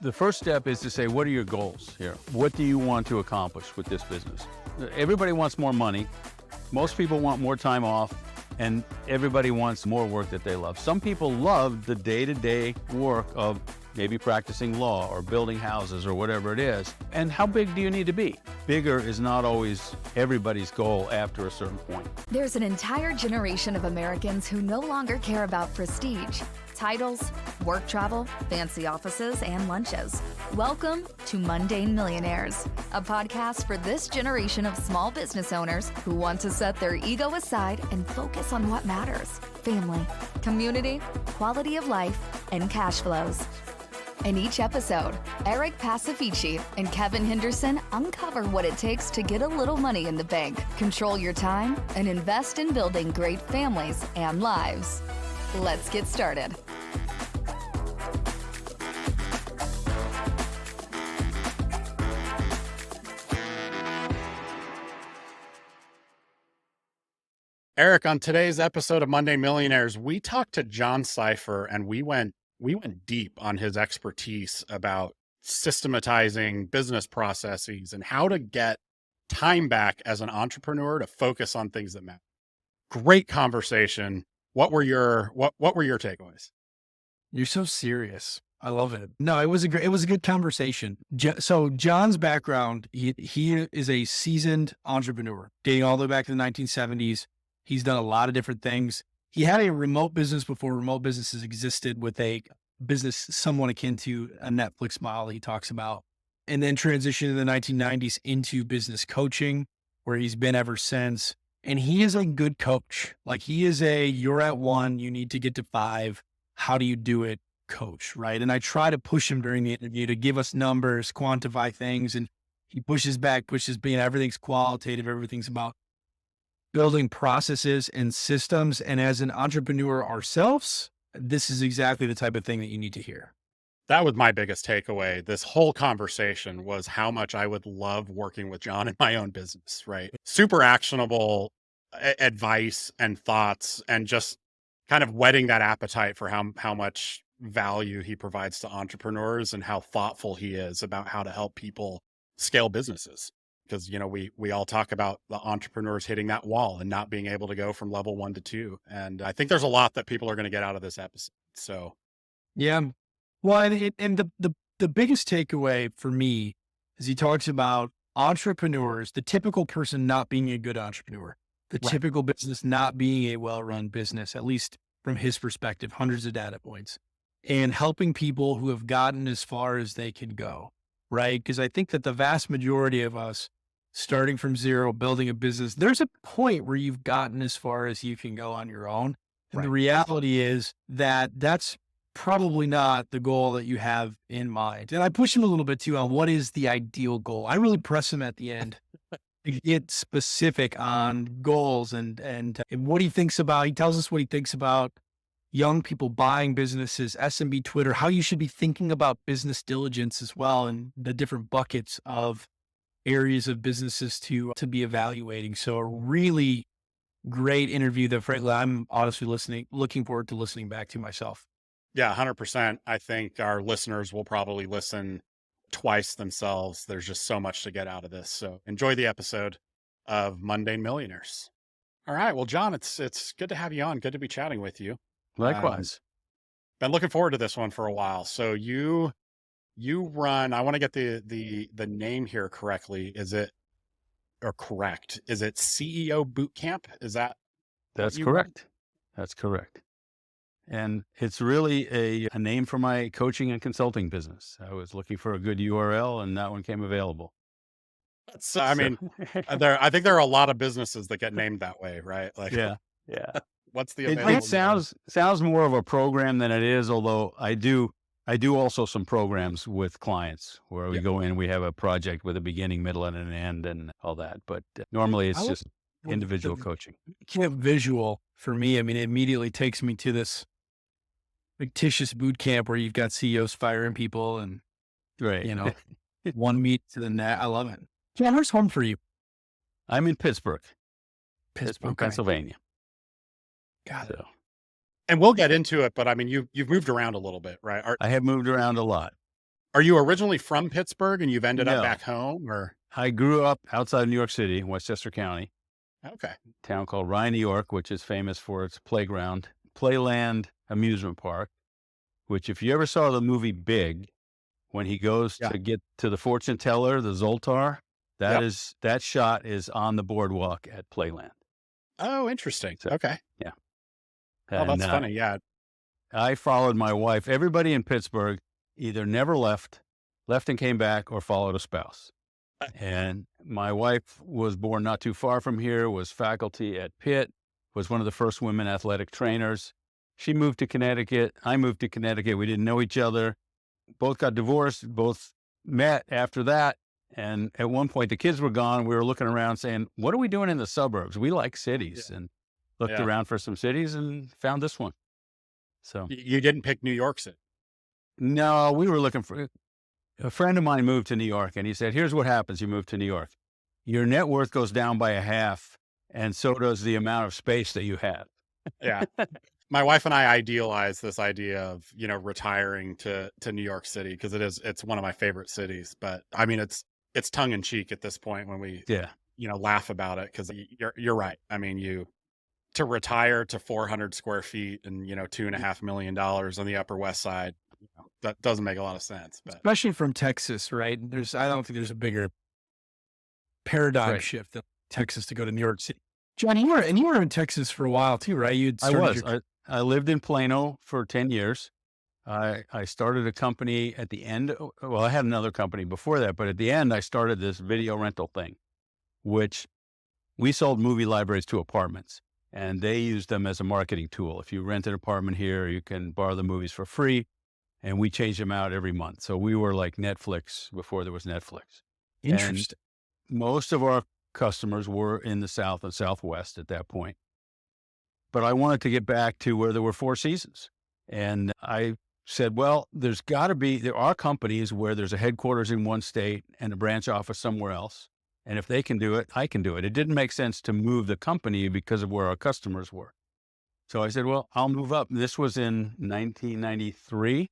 The first step is to say, what are your goals here? What do you want to accomplish with this business? Everybody wants more money. Most people want more time off, and everybody wants more work that they love. Some people love the day-to-day work of maybe practicing law or building houses or whatever it is. And how big do you need to be? Bigger is not always everybody's goal after a certain point. There's an entire generation of Americans who no longer care about prestige, titles, work travel, fancy offices, and lunches. Welcome to Mundane Millionaires, a podcast for this generation of small business owners who want to set their ego aside and focus on what matters: family, community, quality of life, and cash flows. In each episode, Eric Pacifici and Kevin Henderson uncover what it takes to get a little money in the bank, control your time, and invest in building great families and lives. Let's get started. Eric, on today's episode of Mundane Millionaires, we talked to John Seiffer, and we went deep on his expertise about systematizing business processes and how to get time back as an entrepreneur to focus on things that matter. Great conversation. What were your takeaways? You're so serious. I love it. No, it was a good conversation. So John's background, he is a seasoned entrepreneur dating all the way back to the 1970s. He's done a lot of different things. He had a remote business before remote businesses existed, with a business somewhat akin to a Netflix model he talks about, and then transitioned in the 1990s into business coaching, where he's been ever since. And he is a good coach. Like, he is you're at 1, you need to get to 5. How do you do it coach, right? And I try to push him during the interview to give us numbers, quantify things. And he pushes back, everything's qualitative. Everything's about building processes and systems. And as an entrepreneur ourselves, this is exactly the type of thing that you need to hear. That was my biggest takeaway. This whole conversation was how much I would love working with John in my own business, right? Super actionable advice and thoughts, and just kind of whetting that appetite for how much value he provides to entrepreneurs and how thoughtful he is about how to help people scale businesses. Because, we all talk about the entrepreneurs hitting that wall and not being able to go from level 1 to 2. And I think there's a lot that people are going to get out of this episode. So, yeah. Well, and the biggest takeaway for me is he talks about entrepreneurs, the typical person not being a good entrepreneur, the Right. typical business not being a well-run business, at least from his perspective, hundreds of data points, and helping people who have gotten as far as they can go, right? Because I think that the vast majority of us, starting from zero, building a business, there's a point where you've gotten as far as you can go on your own. And the Right. reality is that that's probably not the goal that you have in mind. And I push him a little bit too on what is the ideal goal. I really press him at the end to get specific on goals and what he thinks about. He tells us what he thinks about young people buying businesses, SMB Twitter, how you should be thinking about business diligence as well, and the different buckets of areas of businesses to be evaluating. So a really great interview that, frankly, I'm honestly looking forward to listening back to myself. Yeah, 100%. I think our listeners will probably listen twice themselves. There's just so much to get out of this. So enjoy the episode of Mundane Millionaires. All right. Well, John, it's good to have you on. Good to be chatting with you. Likewise. Been looking forward to this one for a while. So you run, I want to get the name here correctly. Correct? Is it CEO Bootcamp? Is that? That's correct. That's correct. And it's really a name for my coaching and consulting business. I was looking for a good URL, and that one came available. I think there are a lot of businesses that get named that way, right? Like, yeah. What's the It available? sounds more of a program than it is, although I do also some programs with clients where we go in, we have a project with a beginning, middle, and an end and all that. But normally it's just individual coaching. Visual for me. I mean, it immediately takes me to this fictitious boot camp where you've got CEOs firing people and, right. One meet to the next. I love it. John, where's home for you? I'm in Pittsburgh, Okay. Pennsylvania. Got it. So, And we'll get into it, but I mean, you've moved around a little bit, right? I have moved around a lot. Are you originally from Pittsburgh and you've ended up No, back home, or? I grew up outside of New York City, Westchester County, Okay. a town called Rye, New York, which is famous for its playground, Playland amusement park, which if you ever saw the movie Big, when he goes Yeah. to get to the fortune teller, the Zoltar, Yep. that shot is on the boardwalk at Playland. Oh, interesting. So, Okay. yeah. Oh, And that's funny. Yeah. I followed my wife. Everybody in Pittsburgh either never left and came back, or followed a spouse. And my wife was born not too far from here, was faculty at Pitt, was one of the first women athletic trainers. She moved to Connecticut. I moved to Connecticut. We didn't know each other. Both got divorced, both met after that. And at one point, the kids were gone. We were looking around saying, what are we doing in the suburbs? We like Yeah. cities, and looked Yeah. around for some cities and found this one. So, You didn't pick New York City. no, we were looking for a friend of mine moved to New York, and he said, here's what happens. You move to New York. Your net worth goes down by a half, and so does the amount of space that you have. Yeah. My wife and I idealize this idea of, retiring to New York City, because it's one of my favorite cities. But I mean, it's tongue in cheek at this point when we, Yeah. laugh about it, because you're right. I mean, to retire to 400 square feet and, $2.5 million on the Upper West Side, that doesn't make a lot of sense. But Especially from Texas, right? I don't think there's a bigger paradigm Right. shift than Texas to go to New York City. John, you were in Texas for a while too, right? You'd I started was. I lived in Plano for 10 years. I started a company at the end. Well, I had another company before that, but at the end, I started this video rental thing, which we sold movie libraries to apartments, and they used them as a marketing tool. If you rent an apartment here, you can borrow the movies for free, and we change them out every month. So we were like Netflix before there was Netflix. And Interesting. most of our customers were in the South and Southwest at that point. But I wanted to get back to where there were four seasons. And I said, well, there are companies where there's a headquarters in one state and a branch office somewhere else. And if they can do it, I can do it. It didn't make sense to move the company because of where our customers were. So I said, well, I'll move up. This was in 1993.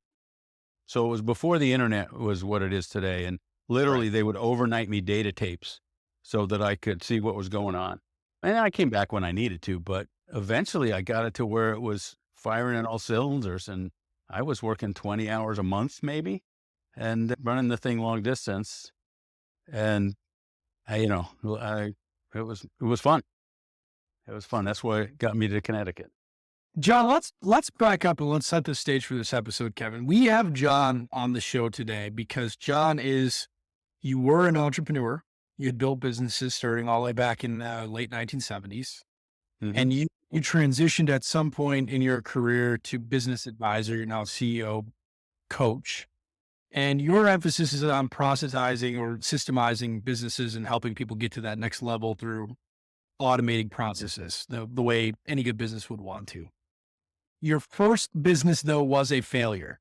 So it was before the internet was what it is today. And literally they would overnight me data tapes so that I could see what was going on. And I came back when I needed to, but eventually I got it to where it was firing on all cylinders, and I was working 20 hours a month maybe, and running the thing long distance. And it was fun. It was fun. That's what got me to Connecticut. John, let's back up and let's set the stage for this episode, Kevin. We have John on the show today because you were an entrepreneur. You had built businesses starting all the way back in late 1970s. Mm-hmm. And you transitioned at some point in your career to business advisor. You're now CEO, coach. And your emphasis is on processizing or systemizing businesses and helping people get to that next level through automating processes, the way any good business would want to. Your first business, though, was a failure.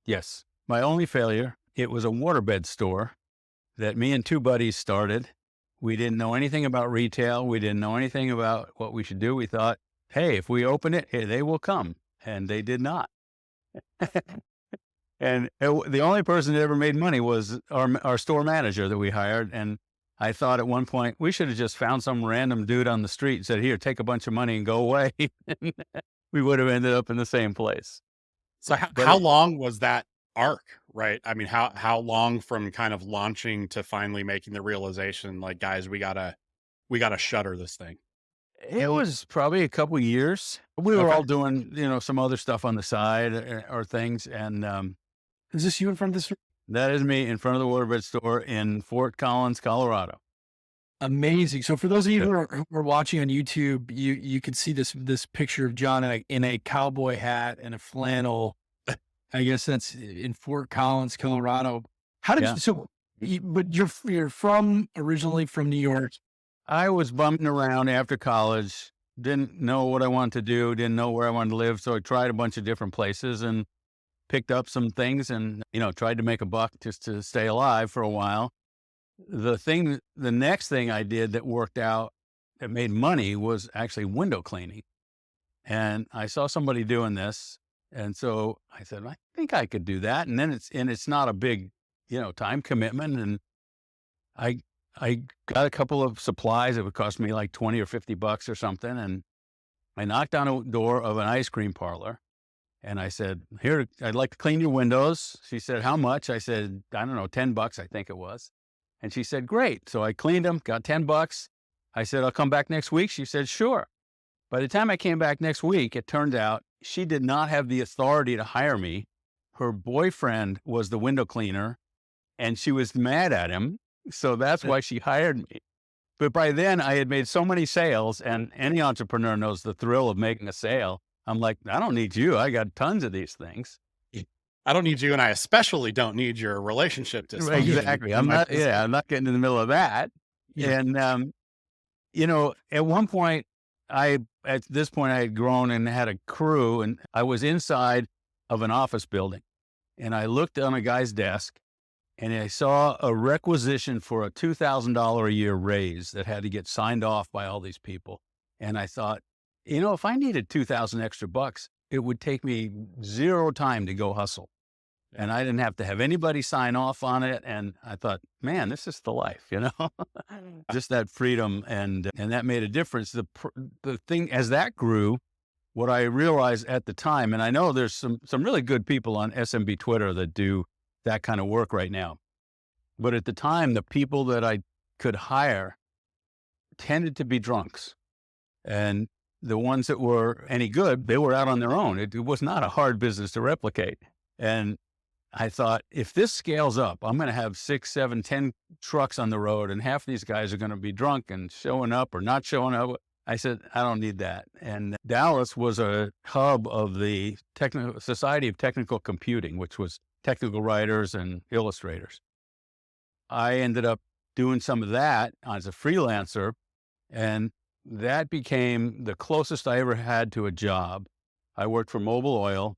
Yes. My only failure, it was a waterbed store that me and two buddies started. We didn't know anything about retail. We didn't know anything about what we should do. We thought, hey, if we open it, they will come. And they did not. And the only person that ever made money was our store manager that we hired. And I thought at one point, we should have just found some random dude on the street and said, here, take a bunch of money and go away. We would have ended up in the same place. So how long was that arc, right? I mean, how long from kind of launching to finally making the realization, like, guys, we gotta shutter this thing? It was probably a couple years. We were Okay. all doing, some other stuff on the side or things. And Is this you in front of this? that is me in front of the waterbed store in Fort Collins, Colorado. Amazing. So for those of you who are watching on YouTube, you can see this picture of John in a cowboy hat and a flannel. I guess that's in Fort Collins, Colorado. How did but you're originally from New York. I was bumming around after college, didn't know what I wanted to do, didn't know where I wanted to live. So I tried a bunch of different places and picked up some things and, tried to make a buck just to stay alive for a while. The next thing I did that worked out, that made money, was actually window cleaning. And I saw somebody doing this, And so I said, I think I could do that. And then it's not a big, time commitment. And I, I got a couple of supplies. It would cost me like 20 or $50 or something. And I knocked on a door of an ice cream parlor and I said, here, I'd like to clean your windows. She said, how much? I said, I don't know, $10, I think it was. And she said, great. So I cleaned them, got $10. I said, I'll come back next week. She said, sure. By the time I came back next week, it turned out she did not have the authority to hire me. Her boyfriend was the window cleaner and she was mad at him. So that's why she hired me. But by then I had made so many sales, and any entrepreneur knows the thrill of making a sale. I'm like, I don't need you. I got tons of these things. I don't need you, and I especially don't need your relationship dysfunction. Exactly. I'm not getting in the middle of that. Yeah. And, at one point, at this point, I had grown and had a crew, and I was inside of an office building. And I looked on a guy's desk, and I saw a requisition for a $2,000 a year raise that had to get signed off by all these people. And I thought, if I needed 2,000 extra bucks, it would take me zero time to go hustle. And I didn't have to have anybody sign off on it. And I thought, man, this is the life, just that freedom. And that made a difference. The thing, as that grew, what I realized at the time, and I know there's some really good people on SMB Twitter that do that kind of work right now. But at the time, the people that I could hire tended to be drunks. And the ones that were any good, they were out on their own. It was not a hard business to replicate. And I thought, if this scales up, I'm going to have 6, 7, 10 trucks on the road, and half these guys are going to be drunk and showing up or not showing up. I said, I don't need that. And Dallas was a hub of the Society of Technical Computing, which was technical writers and illustrators. I ended up doing some of that as a freelancer, and that became the closest I ever had to a job. I worked for Mobil Oil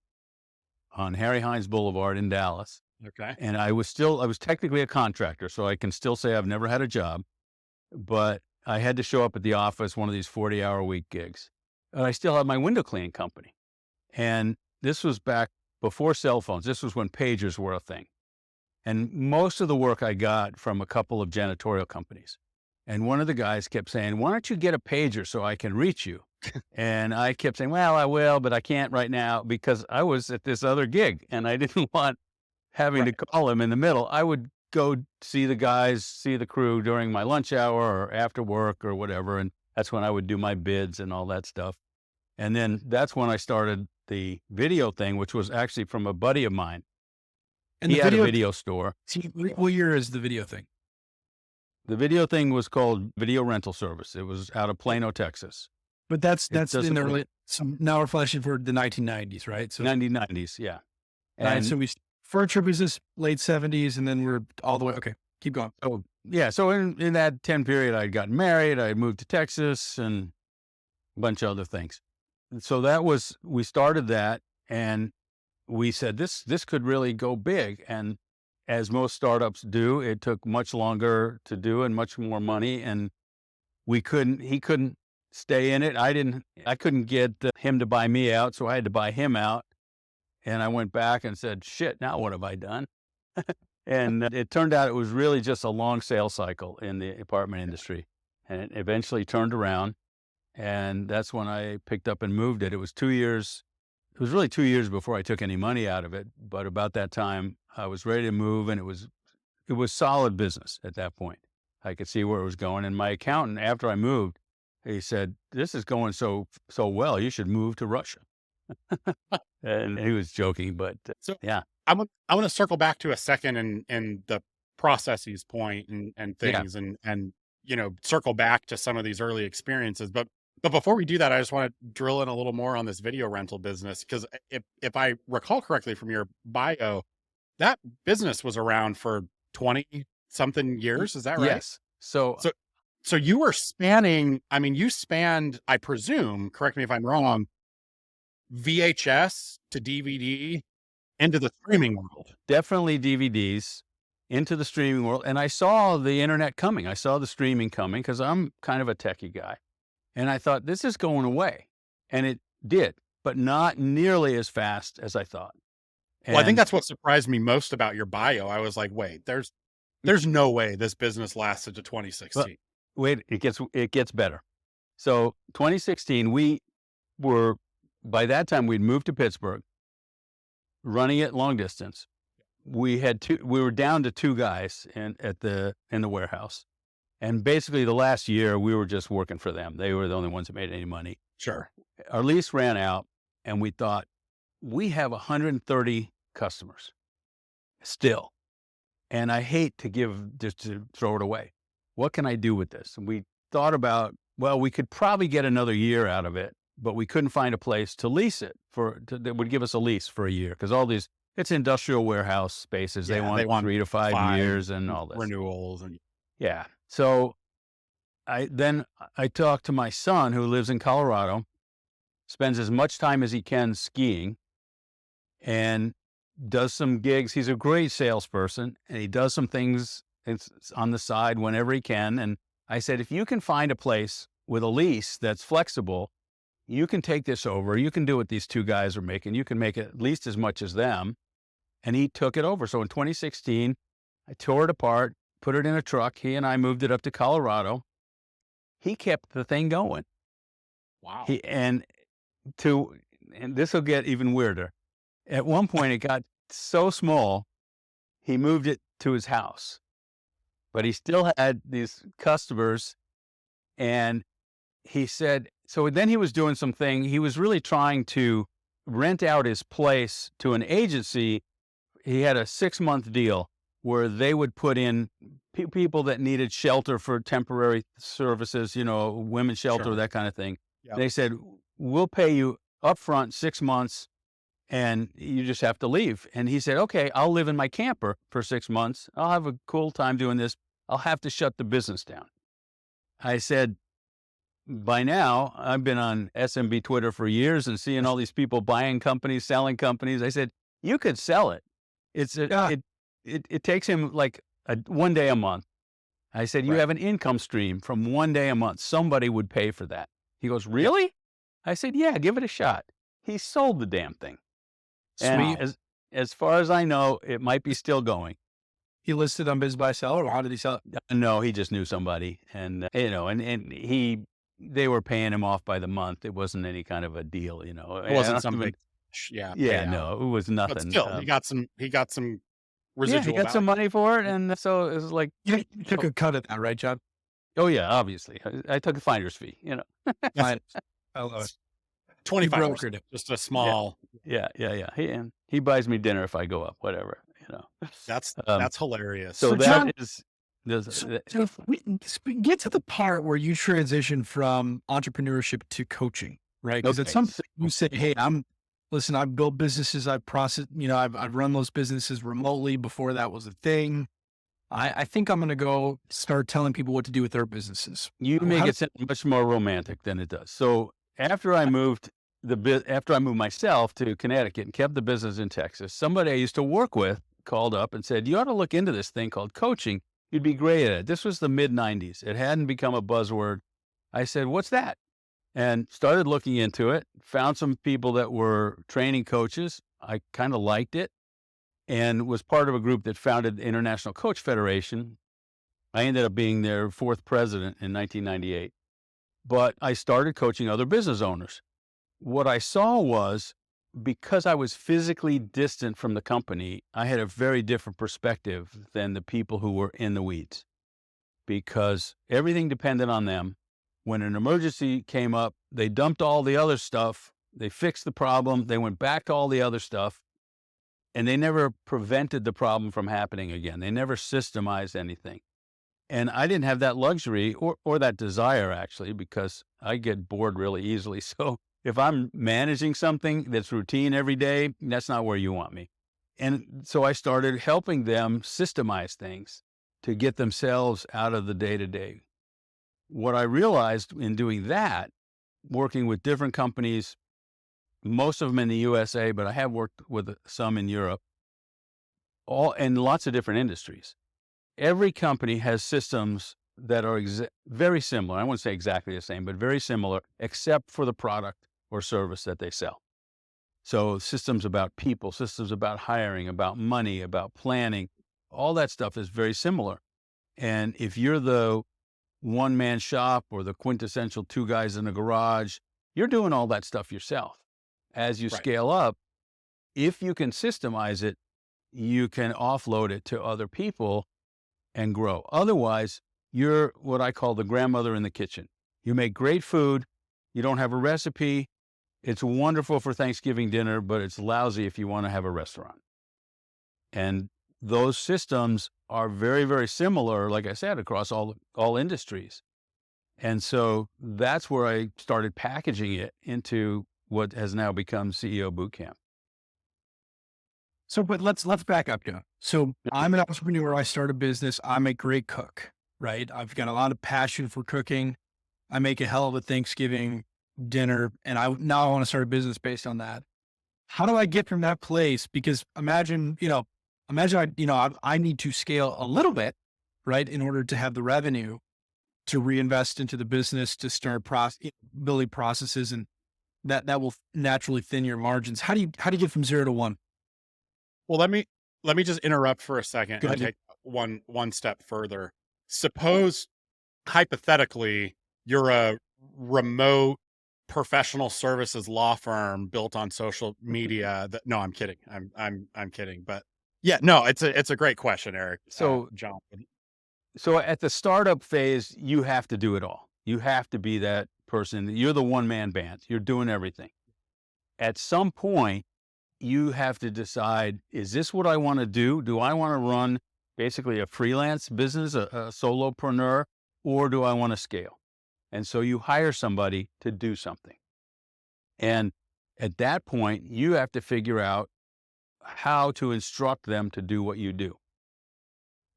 on Harry Hines Boulevard in Dallas. Okay. And I was technically a contractor, so I can still say I've never had a job, but I had to show up at the office, one of these 40-hour-a-week gigs. And I still had my window cleaning company. And this was back before cell phones. This was when pagers were a thing. And most of the work I got from a couple of janitorial companies. And one of the guys kept saying, why don't you get a pager so I can reach you? And I kept saying, well, I will, but I can't right now because I was at this other gig and I didn't want having to call him in the middle. I would go see the guys, see the crew during my lunch hour or after work or whatever. And that's when I would do my bids and all that stuff. And then that's when I started the video thing, which was actually from a buddy of mine. And he had a video store. What year is the video thing? The video thing was called Video Rental Service. It was out of Plano, Texas. But that's in the early. So now we're flashing for the 1990s, right? So 1990s, yeah. And so furniture business, late 70s, and then we're all the way. Okay, keep going. Oh, yeah. So in that 10 period, I got married. I moved to Texas and a bunch of other things. And so we started that, and we said this could really go big. And as most startups do, it took much longer to do and much more money. And he couldn't stay in it. I couldn't get him to buy me out. So I had to buy him out. And I went back and said, shit, now what have I done? And it turned out it was really just a long sales cycle in the apartment industry. And it eventually turned around. And that's when I picked up and moved it. It was 2 years. It was really 2 years before I took any money out of it. But about that time, I was ready to move, and it was solid business at that point. I could see where it was going. And my accountant, after I moved, he said, this is going so well, you should move to Russia. And he was joking, but yeah. I want to circle back to a second in the processes point and things and circle back to some of these early experiences. But before we do that, I just want to drill in a little more on this video rental business, because if I recall correctly from your bio, that business was around for 20 something years. Is that right? Yes. So you were spanning, you spanned, I presume, correct me if I'm wrong, VHS to DVD into the streaming world. Definitely DVDs into the streaming world. And I saw the internet coming. I saw the streaming coming because I'm kind of a techie guy. And I thought, this is going away. And it did. but not nearly as fast as I thought. Well, I think And that's what surprised me most about your bio. I was like, wait, there's no way this business lasted to but 2016. wait, it gets better. So 2016, we were by that time we'd moved to Pittsburgh, running it long distance. We were down to two guys in the warehouse. And basically the last year we were just working for them. They were the only ones that made any money. Sure. Our lease ran out and we thought we have 130 customers still. And I hate to just to throw it away. What can I do with this? And we thought about, well, we could probably get another year out of it, but we couldn't find a place to lease it that would give us a lease for a year. Cause it's industrial warehouse spaces. They Yeah, they want want 3 to 5 5 years and all this. renewals and Yeah. So I talked to my son who lives in Colorado, spends as much time as he can skiing and does some gigs. He's a great salesperson and he does some things on the side whenever he can. And I said, if you can find a place with a lease that's flexible, you can take this over. You can do what these two guys are making. You can make it at least as much as them. And he took it over. So in 2016, I tore it apart, put it in a truck. He and I moved it up to Colorado. He kept the thing going. wow. And this will get even weirder. At one point, it got so small, he moved it to his house, but he still had these customers. And he said, so then he was doing something. He was really trying to rent out his place to an agency. He had a 6-month deal where they would put in people that needed shelter for temporary services, women's shelter, Sure. that kind of thing. Yep. They said, we'll pay you upfront 6 months and you just have to leave. And he said, okay, I'll live in my camper for 6 months. I'll have a cool time doing this. I'll have to shut the business down. I said, by now, I've been on SMB Twitter for years and seeing all these people buying companies, selling companies. I said, you could sell it. It takes him like 1 day a month. I said, you Right. have an income stream from 1 day a month. Somebody would pay for that. He goes, really? I said, yeah, give it a shot. He sold the damn thing. And Sweet. as far as I know, it might be still going. He listed on Biz Buy Seller, or how did he sell it? No, he just knew somebody, and they were paying him off by the month. It wasn't any kind of a deal, It I wasn't don't some even- big Yeah, payout. no, it was But nothing. still, he got some Yeah, residual he got some value. money for it, and so it was like, You took a cut of that, right, John? oh yeah, obviously, I took a finder's fee, Fine. I love it. 25 brokered it. just a small. Yeah. He buys me dinner if I go up, whatever. That's hilarious. So So that John- is So if we get to the part where you transition from entrepreneurship to coaching, right? Because at Okay, some so- point you say, hey, listen, I've built businesses, I've processed, I've run those businesses remotely before that was a thing. I think I'm going to go start telling people what to do with their businesses. You How make does- it sound much more romantic than it does. So after I moved myself to Connecticut and kept the business in Texas, somebody I used to work with called up and said, you ought to look into this thing called coaching. You'd be great at it. This was the mid 90s. It hadn't become a buzzword. I said, what's that? And started looking into it, found some people that were training coaches. I kind of liked it and was part of a group that founded the International Coach Federation. I ended up being their 4th president in 1998. But I started coaching other business owners. What I saw was, because I was physically distant from the company, I had a very different perspective than the people who were in the weeds, because everything depended on them. When an emergency came up, they dumped all the other stuff. They fixed the problem. They went back to all the other stuff, and they never prevented the problem from happening again. They never systemized anything. And I didn't have that luxury or that desire, actually, because I get bored really easily. So if I'm managing something that's routine every day, that's not where you want me. And so I started helping them systemize things to get themselves out of the day-to-day. What I realized in doing that, working with different companies, most of them in the USA, but I have worked with some in Europe, all in lots of different industries. Every company has systems that are very similar. I won't say exactly the same, but very similar, except for the product or service that they sell. So systems about people, systems about hiring, about money, about planning, all that stuff is very similar. And if you're the one man shop or the quintessential two guys in a garage, you're doing all that stuff yourself. As you Right. scale up, if you can systemize it, you can offload it to other people and grow. Otherwise, you're what I call the grandmother in the kitchen. You make great food, you don't have a recipe. It's wonderful for Thanksgiving dinner, but it's lousy if you want to have a restaurant. And those systems are very, very similar, like I said, across all industries. And so that's where I started packaging it into what has now become CEO Bootcamp. So, but let's back up here. So I'm an entrepreneur. I start a business. I'm a great cook, right? I've got a lot of passion for cooking. I make a hell of a Thanksgiving dinner, and now I want to start a business based on that. How do I get from that place? Because I need to scale a little bit, right, in order to have the revenue to reinvest into the business, to start building processes, and that will naturally thin your margins. How do you get from 0 to 1? Well, let me just interrupt for a second Go and ahead. take one step further. Suppose hypothetically you're a remote professional services law firm built on social media that no, I'm kidding. I'm kidding. But yeah, no, it's a great question, Eric. So, John. so at the startup phase, you have to do it all. You have to be that person. You're the one man band. You're doing everything. At some point, you have to decide, is this what I want to do? Do I want to run basically a freelance business, a solopreneur, or do I want to scale? And so you hire somebody to do something. And at that point, you have to figure out how to instruct them to do what you do.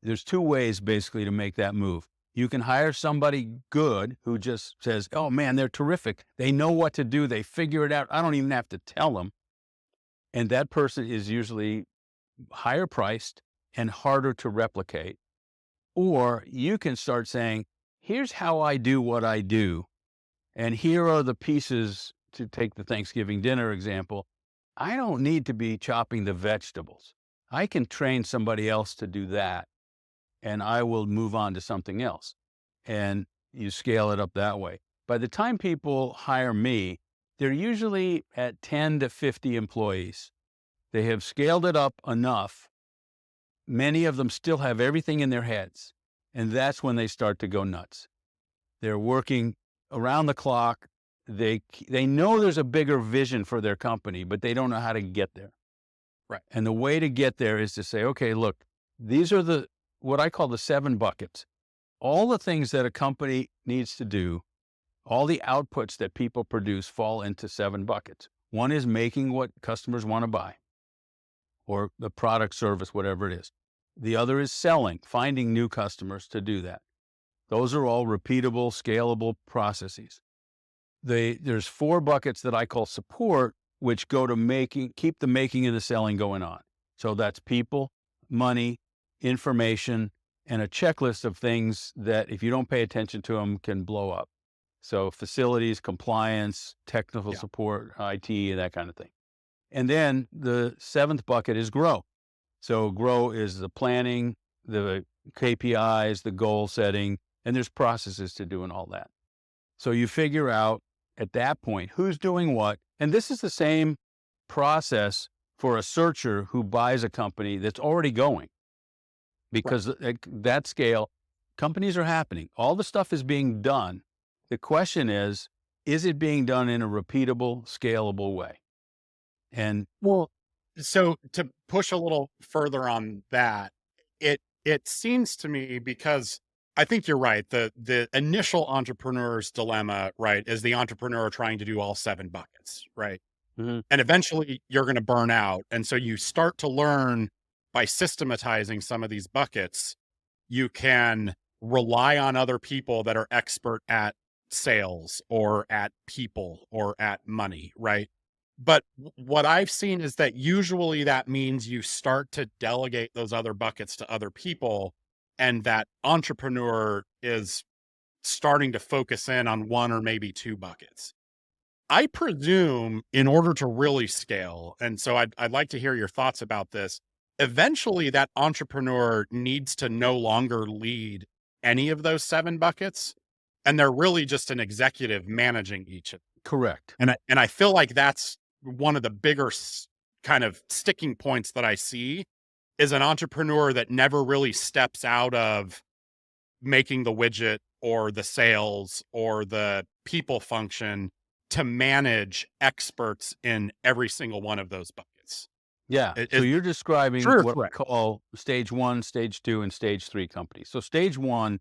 There's two ways basically to make that move. You can hire somebody good who just says, oh man, they're terrific. They know what to do. They figure it out. I don't even have to tell them. And that person is usually higher priced and harder to replicate. Or you can start saying, here's how I do what I do. And here are the pieces to take the Thanksgiving dinner example. I don't need to be chopping the vegetables. I can train somebody else to do that, and I will move on to something else. And you scale it up that way. By the time people hire me, they're usually at 10 to 50 employees. They have scaled it up enough. Many of them still have everything in their heads, and that's when they start to go nuts. They're working around the clock. They know there's a bigger vision for their company, but they don't know how to get there. Right. And the way to get there is to say, okay, look, these are what I call the 7 buckets. All the things that a company needs to do, all the outputs that people produce fall into 7 buckets. One is making what customers want to buy, or the product, service, whatever it is. The other is selling, finding new customers to do that. Those are all repeatable, scalable processes. There's 4 buckets that I call support, which go to keep the making and the selling going on. So that's people, money, information, and a checklist of things that if you don't pay attention to them can blow up. So facilities, compliance, technical support, IT, that kind of thing. And then the 7th bucket is grow. So grow is the planning, the KPIs, the goal setting, and there's processes to doing all that. So you figure out at that point who's doing what. And this is the same process for a searcher who buys a company that's already going. Because at that scale, companies are happening. All the stuff is being done. The question is it being done in a repeatable, scalable way? And Well, so to push a little further on that, it seems to me, because I think you're right. The initial entrepreneur's dilemma, right, is the entrepreneur trying to do all 7 buckets, right? Mhm. And eventually you're going to burn out. And so you start to learn by systematizing some of these buckets, you can rely on other people that are expert at sales or at people or at money, right? But what I've seen is that usually that means you start to delegate those other buckets to other people, and that entrepreneur is starting to focus in on 1 or maybe 2 buckets. I presume in order to really scale, and so I'd like to hear your thoughts about this. Eventually, that entrepreneur needs to no longer lead any of those 7 buckets, and they're really just an executive managing each of them. Correct. And I feel like that's one of the bigger kind of sticking points that I see is an entrepreneur that never really steps out of making the widget or the sales or the people function to manage experts in every single one of those buckets. Yeah. It So is you're describing sure what we correct. call stage 1, stage 2, and stage 3 companies. So stage 1,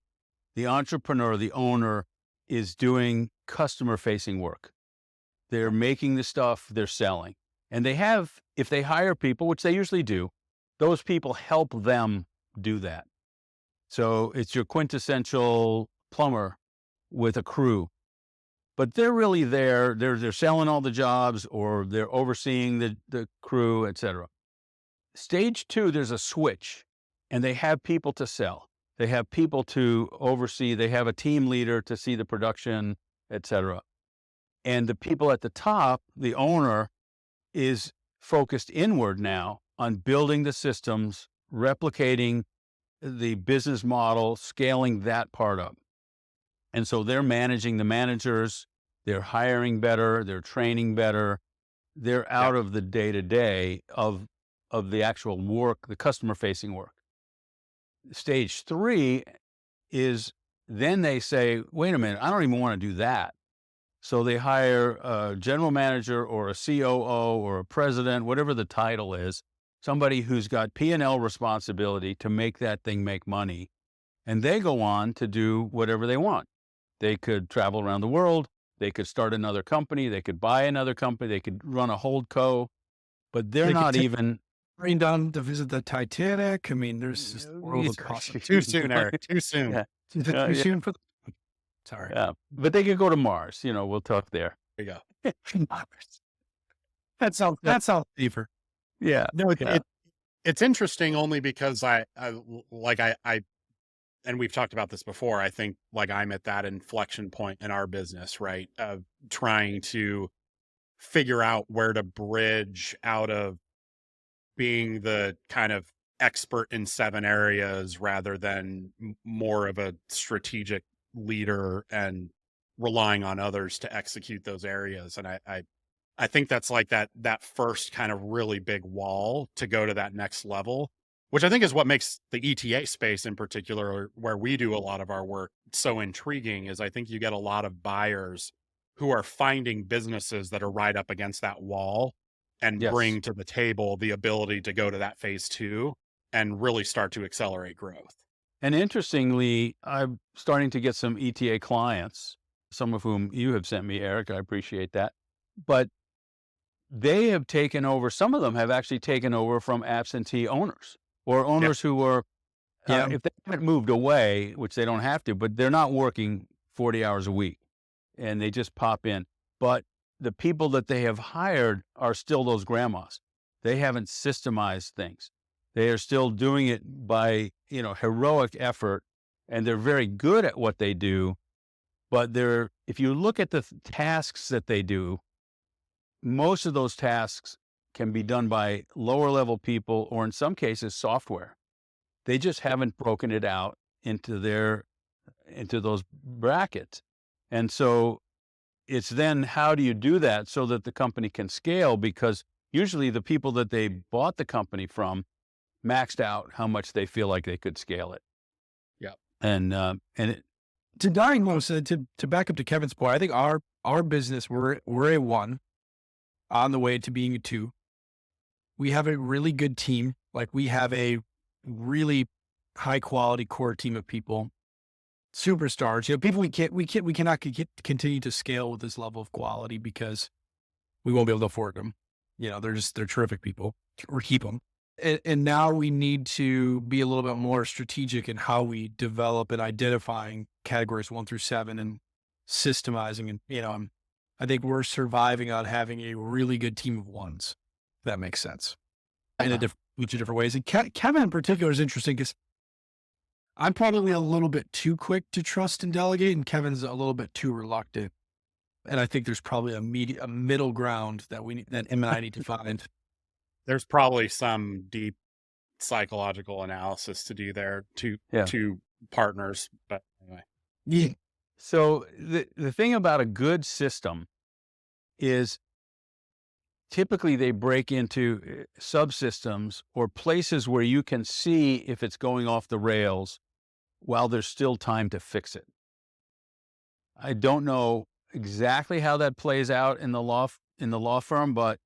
the entrepreneur, the owner, is doing customer facing work. They're making the stuff, they're selling. And they have, if they hire people, which they usually do, those people help them do that. So it's your quintessential plumber with a crew, but they're really there. They're selling all the jobs, or they're overseeing the crew, et cetera. Stage 2, there's a switch, and they have people to sell. They have people to oversee. They have a team leader to see the production, et cetera. And the people at the top, the owner, is focused inward now on building the systems, replicating the business model, scaling that part up. And so they're managing the managers, they're hiring better, they're training better, they're Yeah. out of the day-to-day of the actual work, the customer-facing work. Stage 3 is then they say, wait a minute, I don't even want to do that. So they hire a general manager or a COO or a president, whatever the title is, somebody who's got P&L responsibility to make that thing make money. And they go on to do whatever they want. They could travel around the world. They could start another company. They could buy another company. They could run a holdco, but they're They could not take even. train down to visit the Titanic. I mean, there's just world of Too possibilities. soon, Eric. Too soon. Yeah, Is it too yeah, soon for? Sorry. yeah. But they could go to Mars. We'll talk there. There you go. That sounds safer. Yeah, No, yeah, it's interesting only because I and we've talked about this before. I think like I'm at that inflection point in our business, right? Of trying to figure out where to bridge out of being the kind of expert in 7 areas rather than more of a strategic leader and relying on others to execute those areas. And I think that's like that first kind of really big wall to go to that next level, which I think is what makes the ETA space in particular, where we do a lot of our work, so intriguing. Is I think you get a lot of buyers who are finding businesses that are right up against that wall and yes. bring to the table the ability to go to that phase 2 and really start to accelerate growth. And interestingly, I'm starting to get some ETA clients, some of whom you have sent me, Eric. I appreciate that. But they have taken over, some of them have actually taken over from absentee owners or Yeah. owners who were, Yeah. if they haven't moved away, which they don't have to, but they're not working 40 hours a week and they just pop in. But the people that they have hired are still those grandmas. They haven't systemized things. They are still doing it by, heroic effort, and they're very good at what they do. But if you look at the tasks that they do, most of those tasks can be done by lower level people, or in some cases, software. They just haven't broken it out into those brackets. And so it's then, how do you do that so that the company can scale? Because usually the people that they bought the company from maxed out how much they feel like they could scale it. Yeah. And it, To diagnose to back up to Kevin's point, I think our business, we're a 1 on the way to being a 2. We have a really good team. Like, we have a really high quality core team of people, superstars. People we cannot continue to scale with this level of quality because we won't be able to afford them. They're terrific people. Or keep them. And now we need to be a little bit more strategic in how we develop and identifying categories 1 through 7 and systemizing. And, I think we're surviving on having a really good team of 1s. If that makes sense. In a bunch of different ways. And Kevin in particular is interesting because I'm probably a little bit too quick to trust and delegate, and Kevin's a little bit too reluctant. And I think there's probably a middle ground that that him and I need to find. There's probably some deep psychological analysis to do there to Yeah. partners, but anyway. Yeah. So the thing about a good system is typically they break into subsystems or places where you can see if it's going off the rails while there's still time to fix it. I don't know exactly how that plays out in the law firm, but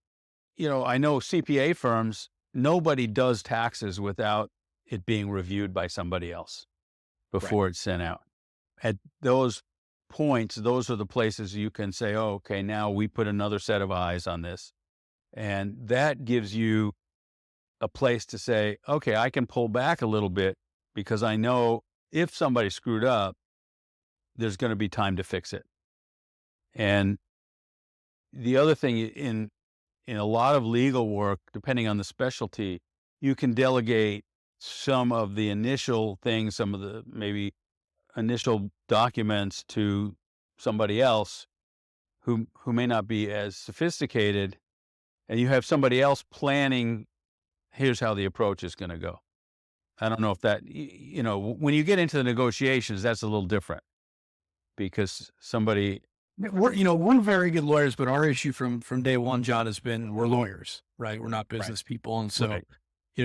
I know CPA firms, nobody does taxes without it being reviewed by somebody else Right. before it's sent out. At those points, those are the places you can say, oh, okay, now we put another set of eyes on this. And that gives you a place to say, okay, I can pull back a little bit because I know if somebody screwed up, there's going to be time to fix it. And the other thing in a lot of legal work, depending on the specialty, you can delegate some of the initial things, some of the maybe initial documents to somebody else who may not be as sophisticated, and you have somebody else planning, here's how the approach is going to go. I don't know if that, when you get into the negotiations, that's a little different because somebody, We're very good lawyers, but our issue from day one, John, has been we're lawyers, right? We're not business people. And so, Right.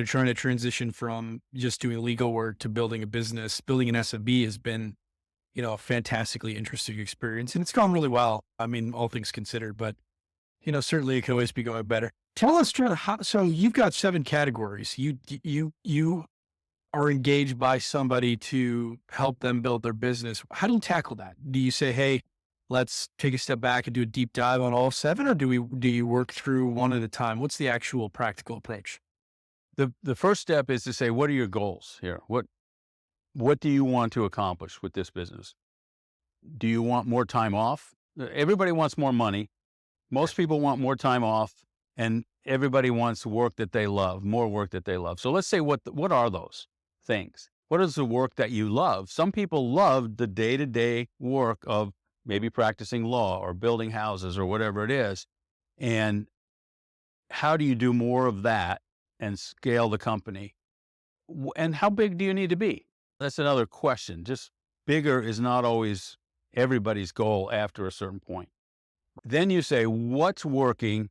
Trying to transition from just doing legal work to building a business, building an SMB has been, a fantastically interesting experience. And it's gone really well. I mean, all things considered, but, certainly it could always be going better. Tell us, Trent, so you've got 7 categories. You are engaged by somebody to help them build their business. How do you tackle that? Do you say, hey, let's take a step back and do a deep dive on all 7, or do you work through one at a time? What's the actual practical approach? the first step is to say, what are your goals here? What do you want to accomplish with this business? Do you want more time off? Everybody wants more money. Most people want more time off, and everybody wants work that they love, more work that they love. So let's say what are those things? What is the work that you love? Some people love the day-to-day work of maybe practicing law or building houses or whatever it is. And how do you do more of that and scale the company? And how big do you need to be? That's another question. Just bigger is not always everybody's goal after a certain point. Then you say, what's working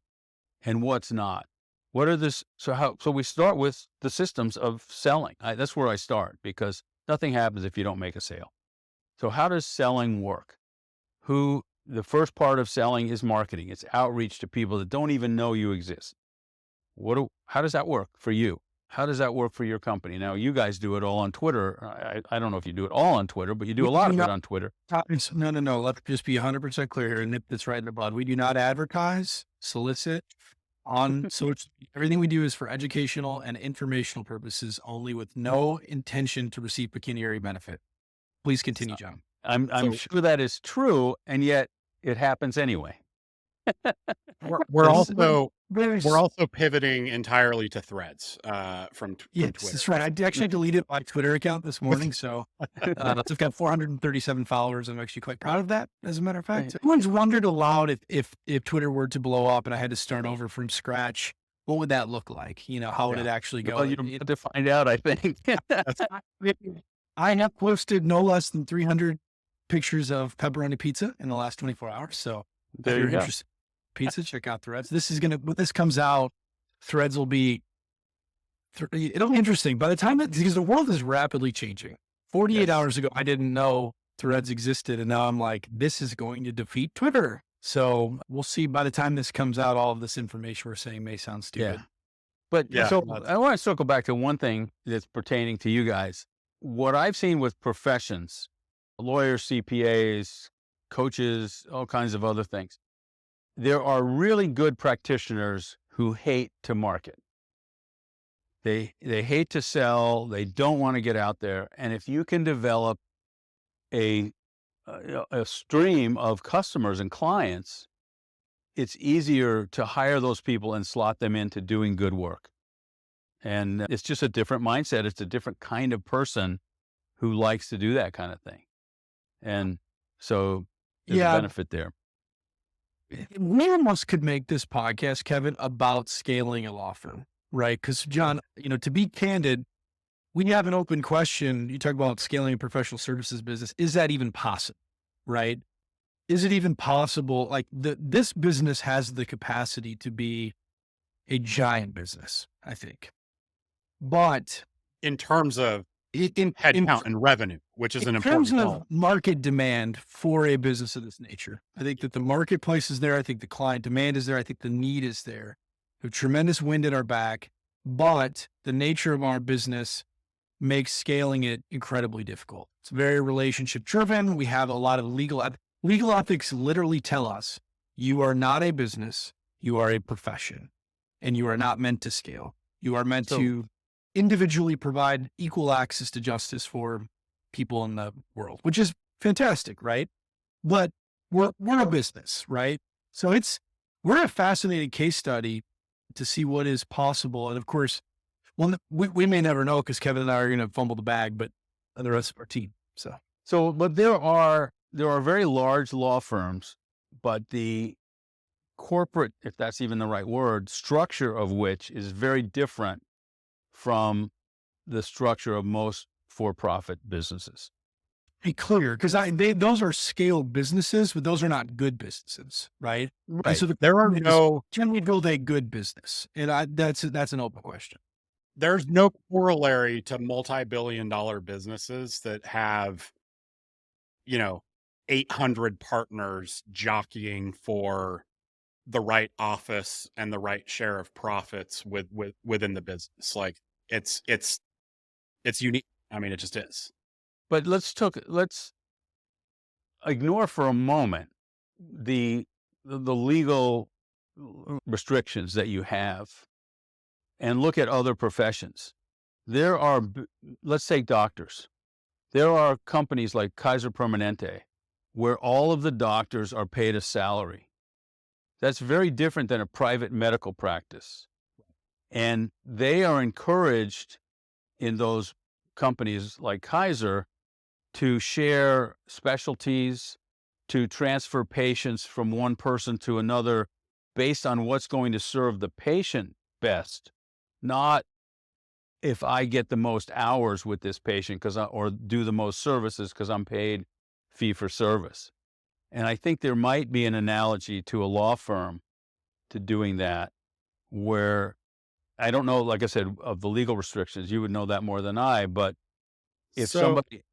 and what's not? What are this? So we start with the systems of selling. That's where I start because nothing happens if you don't make a sale. So how does selling work? The first part of selling is marketing. It's outreach to people that don't even know you exist. How does that work for you? How does that work for your company? Now, you guys do it all on Twitter. I don't know if you do it all on Twitter, but you do a lot of it on Twitter. No. Let's just be 100% clear here and nip this right in the bud. We do not advertise, solicit on social. Everything we do is for educational and informational purposes only, with no intention to receive pecuniary benefit. Please continue, John. I'm sure that is true, and yet it happens anyway. We're also pivoting entirely to threads from Yes, Twitter. that's right. I actually deleted my Twitter account this morning, so I've got 437 followers. I'm actually quite proud of that, as a matter of fact. Right. Everyone's wondered aloud if Twitter were to blow up and I had to start over from scratch, what would that look like? How would it actually go? Well, you're about to find out, I think. I have posted no less than 300 pictures of pepperoni pizza in the last 24 hours. So There if you you're go. interested in pizza, check out Threads. When this comes out, Threads will be, it'll be interesting. By the time because the world is rapidly changing. 48 Yes. hours ago, I didn't know Threads existed. And now I'm like, this is going to defeat Twitter. So we'll see by the time this comes out, all of this information we're saying may sound stupid. Yeah. But Yeah. so I want to circle back to one thing that's pertaining to you guys. What I've seen with professions, lawyers, CPAs, coaches, all kinds of other things, there are really good practitioners who hate to market. They hate to sell. They don't want to get out there. And if you can develop a stream of customers and clients, it's easier to hire those people and slot them into doing good work. And it's just a different mindset. It's a different kind of person who likes to do that kind of thing. And so there's a benefit there. we almost could make this podcast, Kevin, about scaling a law firm, right? Because John, to be candid, we have an open question. You talk about scaling a professional services business. Is that even possible? Right? Is it even possible? Like this business has the capacity to be a giant business, I think. But in terms of in headcount and revenue, which is in an terms important of goal. market demand for a business of this nature, I think that the marketplace is there. I think the client demand is there. I think the need is there. We have tremendous wind at our back, but the nature of our business makes scaling it incredibly difficult. It's very relationship driven. We have a lot of legal ethics literally tell us you are not a business, you are a profession, and you are not meant to scale. You are meant So- to individually provide equal access to justice for people in the world, which is fantastic, right? But we're a business, right? So we're a fascinating case study to see what is possible. And of course, well, we may never know because Kevin and I are going to fumble the bag, but the rest of our team. But there are very large law firms, but the corporate, if that's even the right word, structure of which is very different from the structure of most for-profit businesses. Be clear, because those are scale businesses, but those are not good businesses, right? And Right. so There are can we build a good business? And that's an open question. there's no corollary to multi-billion-dollar businesses that have, 800 partners jockeying for the right office and the right share of profits within the business. Like it's unique. I mean, it just is. But let's ignore for a moment the legal restrictions that you have and look at other professions. There are, let's say, doctors. There are companies like Kaiser Permanente where all of the doctors are paid a salary. That's very different than a private medical practice. And they are encouraged in those companies like Kaiser to share specialties, to transfer patients from one person to another based on what's going to serve the patient best, not if I get the most hours with this patient or do the most services because I'm paid fee for service. And I think there might be an analogy to a law firm to doing that, where I don't know, like I said, of the legal restrictions, you would know that more than I, but if So somebody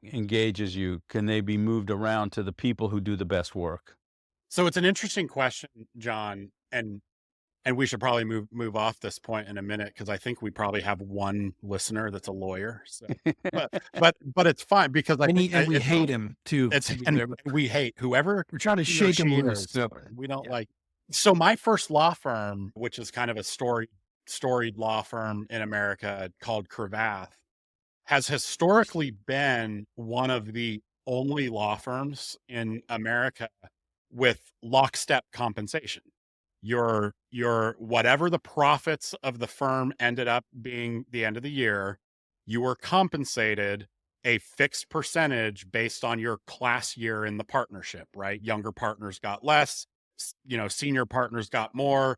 engages you, can they be moved around to the people who do the best work? so it's an interesting question, John, and we should probably move off this point in a minute because I think we probably have one listener that's a lawyer. So, but it's fine because I think And we hate him too. and we hate whoever We're trying to he or shake him she loose. is. So, We don't yeah. like. So my first law firm, which is kind of a storied law firm in America called Cravath, has historically been one of the only law firms in America with lockstep compensation. Your whatever the profits of the firm ended up being the end of the year, you were compensated a fixed percentage based on your class year in the partnership, right? Younger partners got less, senior partners got more,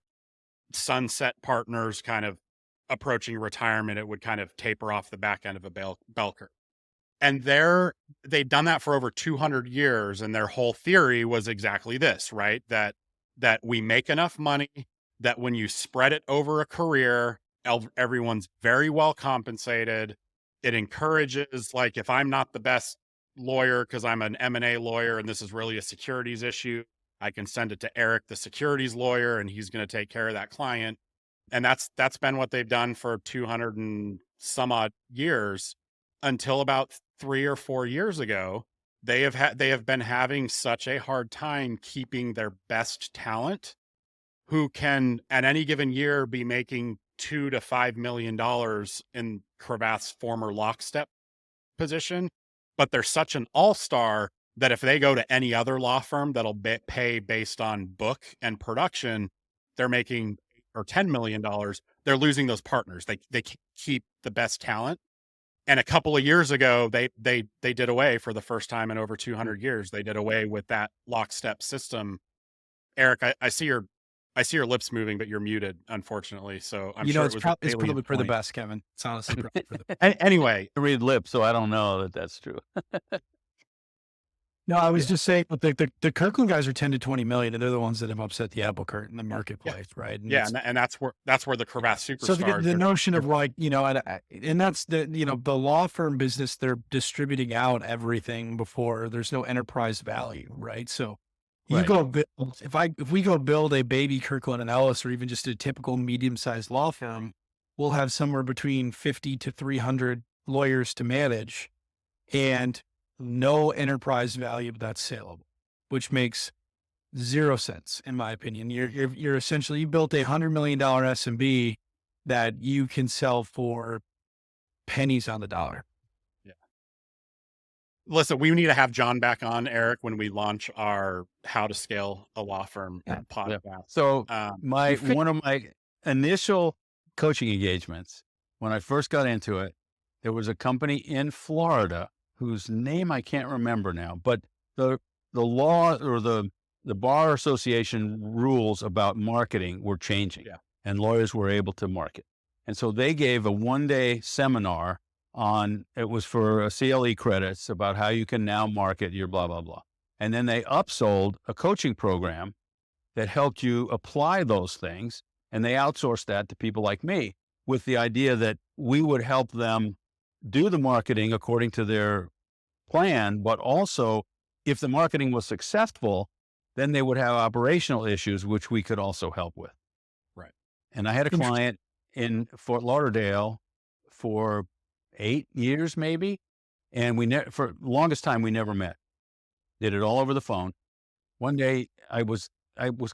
sunset partners kind of approaching retirement, it would kind of taper off the back end of a bell curve. And they'd done that for over 200 years. And their whole theory was exactly this, right? That we make enough money that when you spread it over a career, everyone's very well compensated. It encourages, like, if I'm not the best lawyer because I'm an M&A lawyer and this is really a securities issue, I can send it to Eric, the securities lawyer, and he's going to take care of that client. And that's been what they've done for 200 and some odd years until about 3 or 4 years ago. They have been having such a hard time keeping their best talent, who can at any given year be making $2 to $5 million in Cravath's former lockstep position, but they're such an all-star that if they go to any other law firm that'll pay based on book and production, they're making or $10 million. They're losing those partners. They can't keep the best talent. And a couple of years ago, they did away, for the first time in over 200 years, they did away with that lockstep system Eric, I see your lips moving, but you're muted, unfortunately. So I'm sure it was a It's salient probably for the point. best, Kevin. It's honestly probably for the best. Anyway, I read lips, so I don't know that that's true. No, I was Yeah. just saying, but the Kirkland guys are 10 to 20 million, and they're the ones that have upset the apple cart in the marketplace, right? And yeah, it's, and that's where the crevasse so superstars the are. notion of like, and that's the law firm business, they're distributing out everything before there's no enterprise value, right? So you Right. go build, if we go build a baby Kirkland and Ellis, or even just a typical medium-sized law firm, we'll have somewhere between 50 to 300 lawyers to manage, and no enterprise value that's saleable, which makes zero sense in my opinion. You're essentially, you built $100 million SMB that you can sell for pennies on the dollar. Yeah. Listen, we need to have John back on, Eric, when we launch our How to Scale a Law Firm Yeah. Yeah. podcast. So You fit- one of my initial coaching engagements, when I first got into it, there was a company in Florida whose name I can't remember now, but the law or the bar association rules about marketing were changing, Yeah. and lawyers were able to market. And so they gave a 1-day seminar it was for CLE credits about how you can now market your blah, blah, blah. And then they upsold a coaching program that helped you apply those things. And they outsourced that to people like me with the idea that we would help them do the marketing according to their plan. But also, if the marketing was successful, then they would have operational issues, which we could also help with. Right. And I had a client in Fort Lauderdale for 8 years, maybe. And for the longest time, we never met. Did it all over the phone. One day I was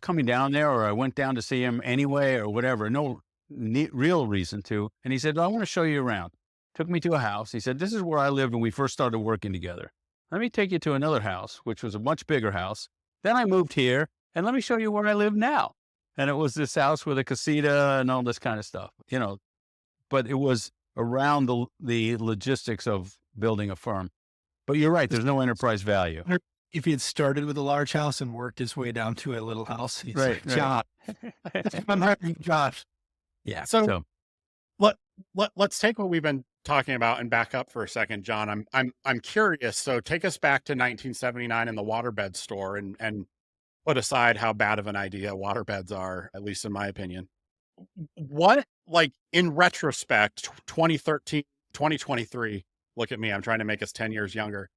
coming down there, or I went down to see him anyway, or whatever. No real reason to. And he said, I want to show you around. Took me to a house. He said, this is where I lived when we first started working together. Let me take you to another house, which was a much bigger house. Then I moved here, and let me show you where I live now. And it was this house with a casita and all this kind of stuff, but it was around the logistics of building a firm. But you're right, there's no enterprise value. If he had started with a large house and worked his way down to a little house, he's Right, like, John, I'm hiring Josh. Yeah. So let's take what we've been talking about and back up for a second, John. I'm curious. So take us back to 1979 in the waterbed store, and put aside how bad of an idea waterbeds are, at least in my opinion. What, like, in retrospect, 2013, 2023, look at me, I'm trying to make us 10 years younger.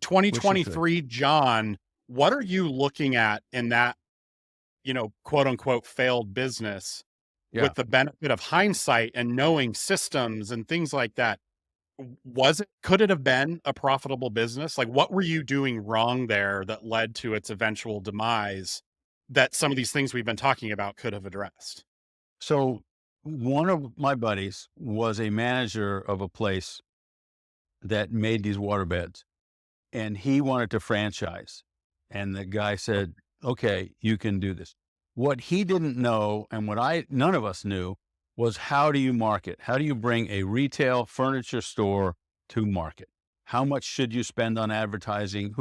2023, John, what are you looking at in that, quote unquote, failed business with the benefit of hindsight and knowing systems and things like that? Could it have been a profitable business? Like, what were you doing wrong there that led to its eventual demise that some of these things we've been talking about could have addressed? So one of my buddies was a manager of a place that made these waterbeds, and he wanted to franchise. And the guy said, okay, you can do this. What he didn't know, and none of us knew, was how do you market? How do you bring a retail furniture store to market? How much should you spend on advertising?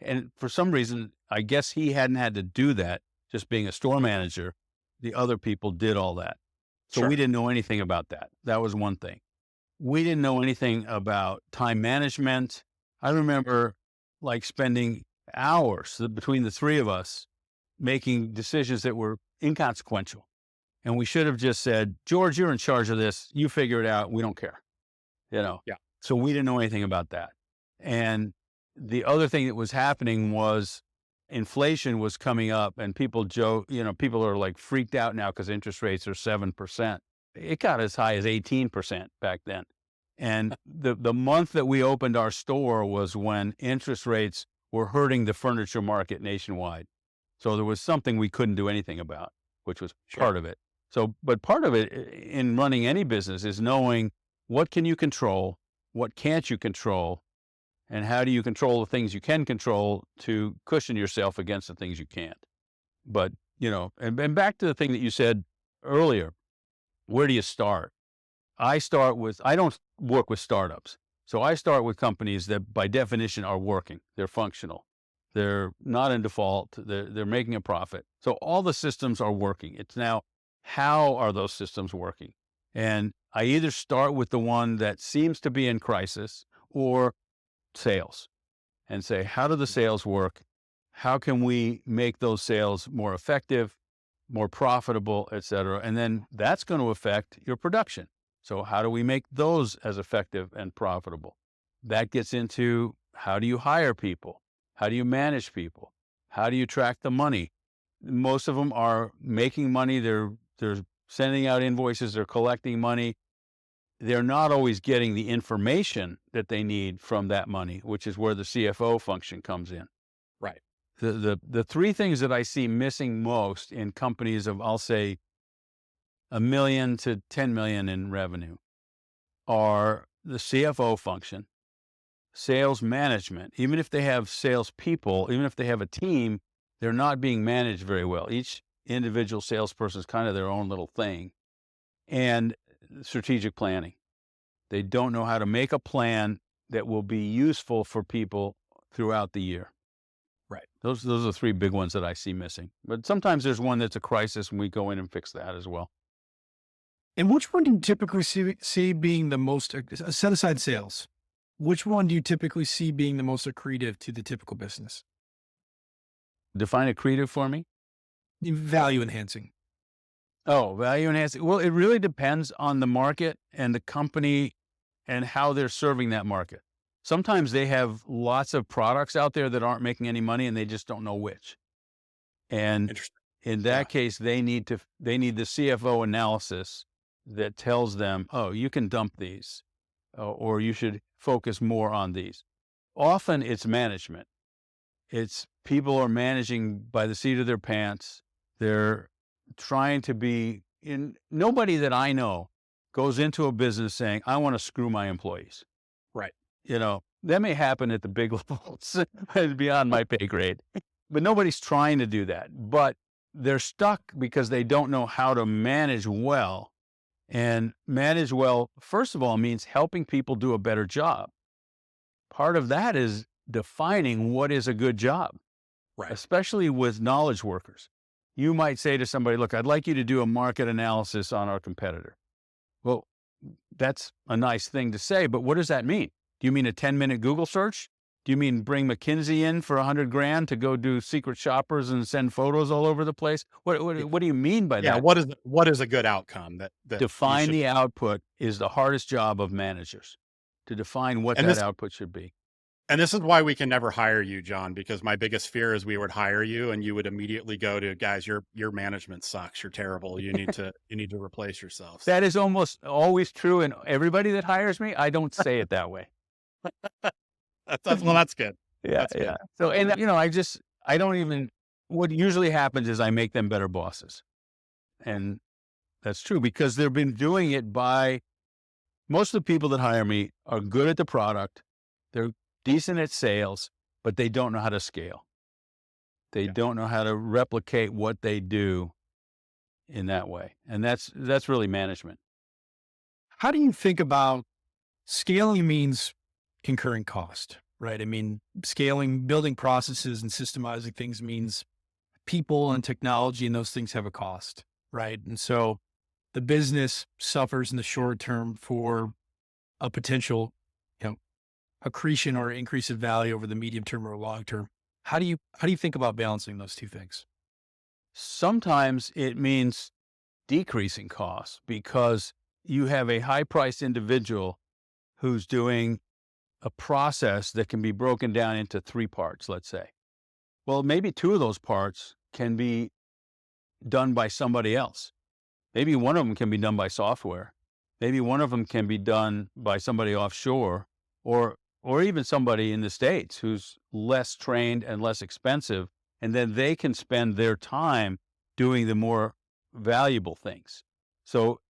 And for some reason, I guess he hadn't had to do that, just being a store manager. The other people did all that. So Sure. we didn't know anything about that. That was one thing. We didn't know anything about time management. I remember spending hours between the three of us making decisions that were inconsequential. And we should have just said, George, you're in charge of this. You figure it out. We don't care. Yeah. So we didn't know anything about that. And the other thing that was happening was inflation was coming up, and people are like freaked out now because interest rates are 7%. It got as high as 18% back then. And the month that we opened our store was when interest rates were hurting the furniture market nationwide. So there was something we couldn't do anything about, which was part of it. So, but part of it in running any business is knowing what can you control, what can't you control, and how do you control the things you can control to cushion yourself against the things you can't. But, and back to the thing that you said earlier, where do you start? I don't work with startups. So I start with companies that by definition are working. They're functional. They're not in default. They're making a profit. So all the systems are working. It's now, how are those systems working? And I either start with the one that seems to be in crisis or sales and say, how do the sales work? How can we make those sales more effective, more profitable, et cetera? And then that's going to affect your production. So how do we make those as effective and profitable? That gets into, how do you hire people? How do you manage people? How do you track the money? Most of them are making money. They're sending out invoices. They're collecting money. They're not always getting the information that they need from that money, which is where the CFO function comes in. Right. The three things that I see missing most in companies of, I'll say, 1 million to 10 million in revenue are the CFO function, sales management. Even if they have salespeople, even if they have a team, they're not being managed very well. Each individual salesperson is kind of their own little thing. And strategic planning. They don't know how to make a plan that will be useful for people throughout the year. Right. Those are the three big ones that I see missing. But sometimes there's one that's a crisis and we go in and fix that as well. And which one do you typically see being the most, set aside sales, which one do you typically see being the most accretive to the typical business? Define accretive for me. Value enhancing. Oh, value enhancing. Well, it really depends on the market and the company and how they're serving that market. Sometimes they have lots of products out there that aren't making any money and they just don't know which. And Interesting. in that case, they need the CFO analysis that tells them, oh, you can dump these, or you should focus more on these. Often it's management. It's people are managing by the seat of their pants. They're trying to be in. Nobody that I know goes into a business saying, I want to screw my employees. Right. That may happen at the big levels beyond my pay grade, but nobody's trying to do that. But they're stuck because they don't know how to manage well. And manage well, first of all, means helping people do a better job. Part of that is defining what is a good job, Right. especially with knowledge workers. You might say to somebody, look, I'd like you to do a market analysis on our competitor. Well, that's a nice thing to say, but what does that mean? Do you mean a 10-minute Google search? Do you mean bring McKinsey in for $100,000 to go do secret shoppers and send photos all over the place? What do you mean by that? What is a good outcome that Define the output is the hardest job of managers, to define what that output should be. And this is why we can never hire you, John, because my biggest fear is we would hire you and you would immediately go to, guys, your management sucks. You're terrible. You need to replace yourselves. That is almost always true. And everybody that hires me, I don't say it that way. That's good. Yeah. That's good. So, and I don't even, what usually happens is I make them better bosses. And that's true because they've been doing it most of the people that hire me are good at the product. They're decent at sales, but they don't know how to scale. They don't know how to replicate what they do in that way. And that's really management. How do you think about scaling means concurring cost, right? I mean, scaling, building processes and systemizing things means people and technology, and those things have a cost, right? And so the business suffers in the short term for a potential, accretion or increase of value over the medium term or long term. How do you think about balancing those two things? Sometimes it means decreasing costs because you have a high-priced individual who's doing a process that can be broken down into 3 parts, let's say. Well, maybe 2 of those parts can be done by somebody else. Maybe one of them can be done by software. Maybe one of them can be done by somebody offshore or even somebody in the States who's less trained and less expensive. And then they can spend their time doing the more valuable things. So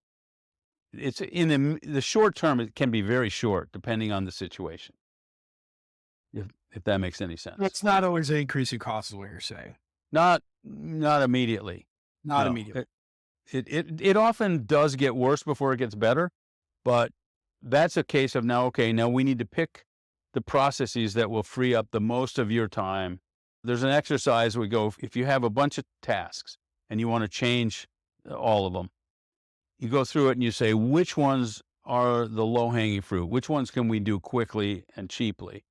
it's in the short term, it can be very short depending on the situation. If that makes any sense. It's not always an increasing cost is what you're saying. Not immediately. Not No. immediately. It often does get worse before it gets better, but that's a case of now we need to pick the processes that will free up the most of your time There's an exercise we go, if you have a bunch of tasks and you want to change all of them, you go through it and you say, which ones are the low hanging fruit? Which ones can we do quickly and cheaply?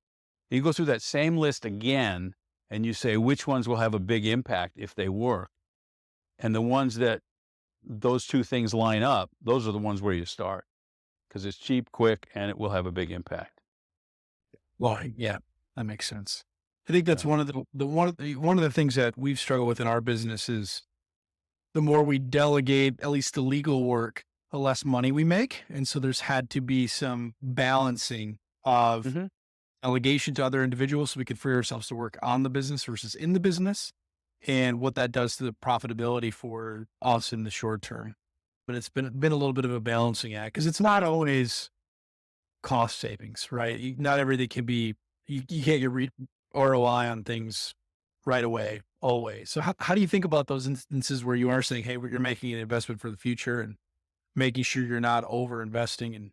You go through that same list again and you say, which ones will have a big impact if they work? And the ones that those two things line up, those are the ones where you start because it's cheap, quick, and it will have a big impact. Well, yeah, that makes sense. I think that's Yeah. one of one of the things that we've struggled with in our business is the more we delegate, at least the legal work, the less money we make. And so there's had to be some balancing of hmm delegation to other individuals so we could free ourselves to work on the business versus in the business and what that does to the profitability for us in the short term. But it's been a little bit of a balancing act because it's not always cost savings, right? Not everything can be, you can't get ROI on things right away, always. So how do you think about those instances where you are saying, hey, you're making an investment for the future and making sure you're not over investing? And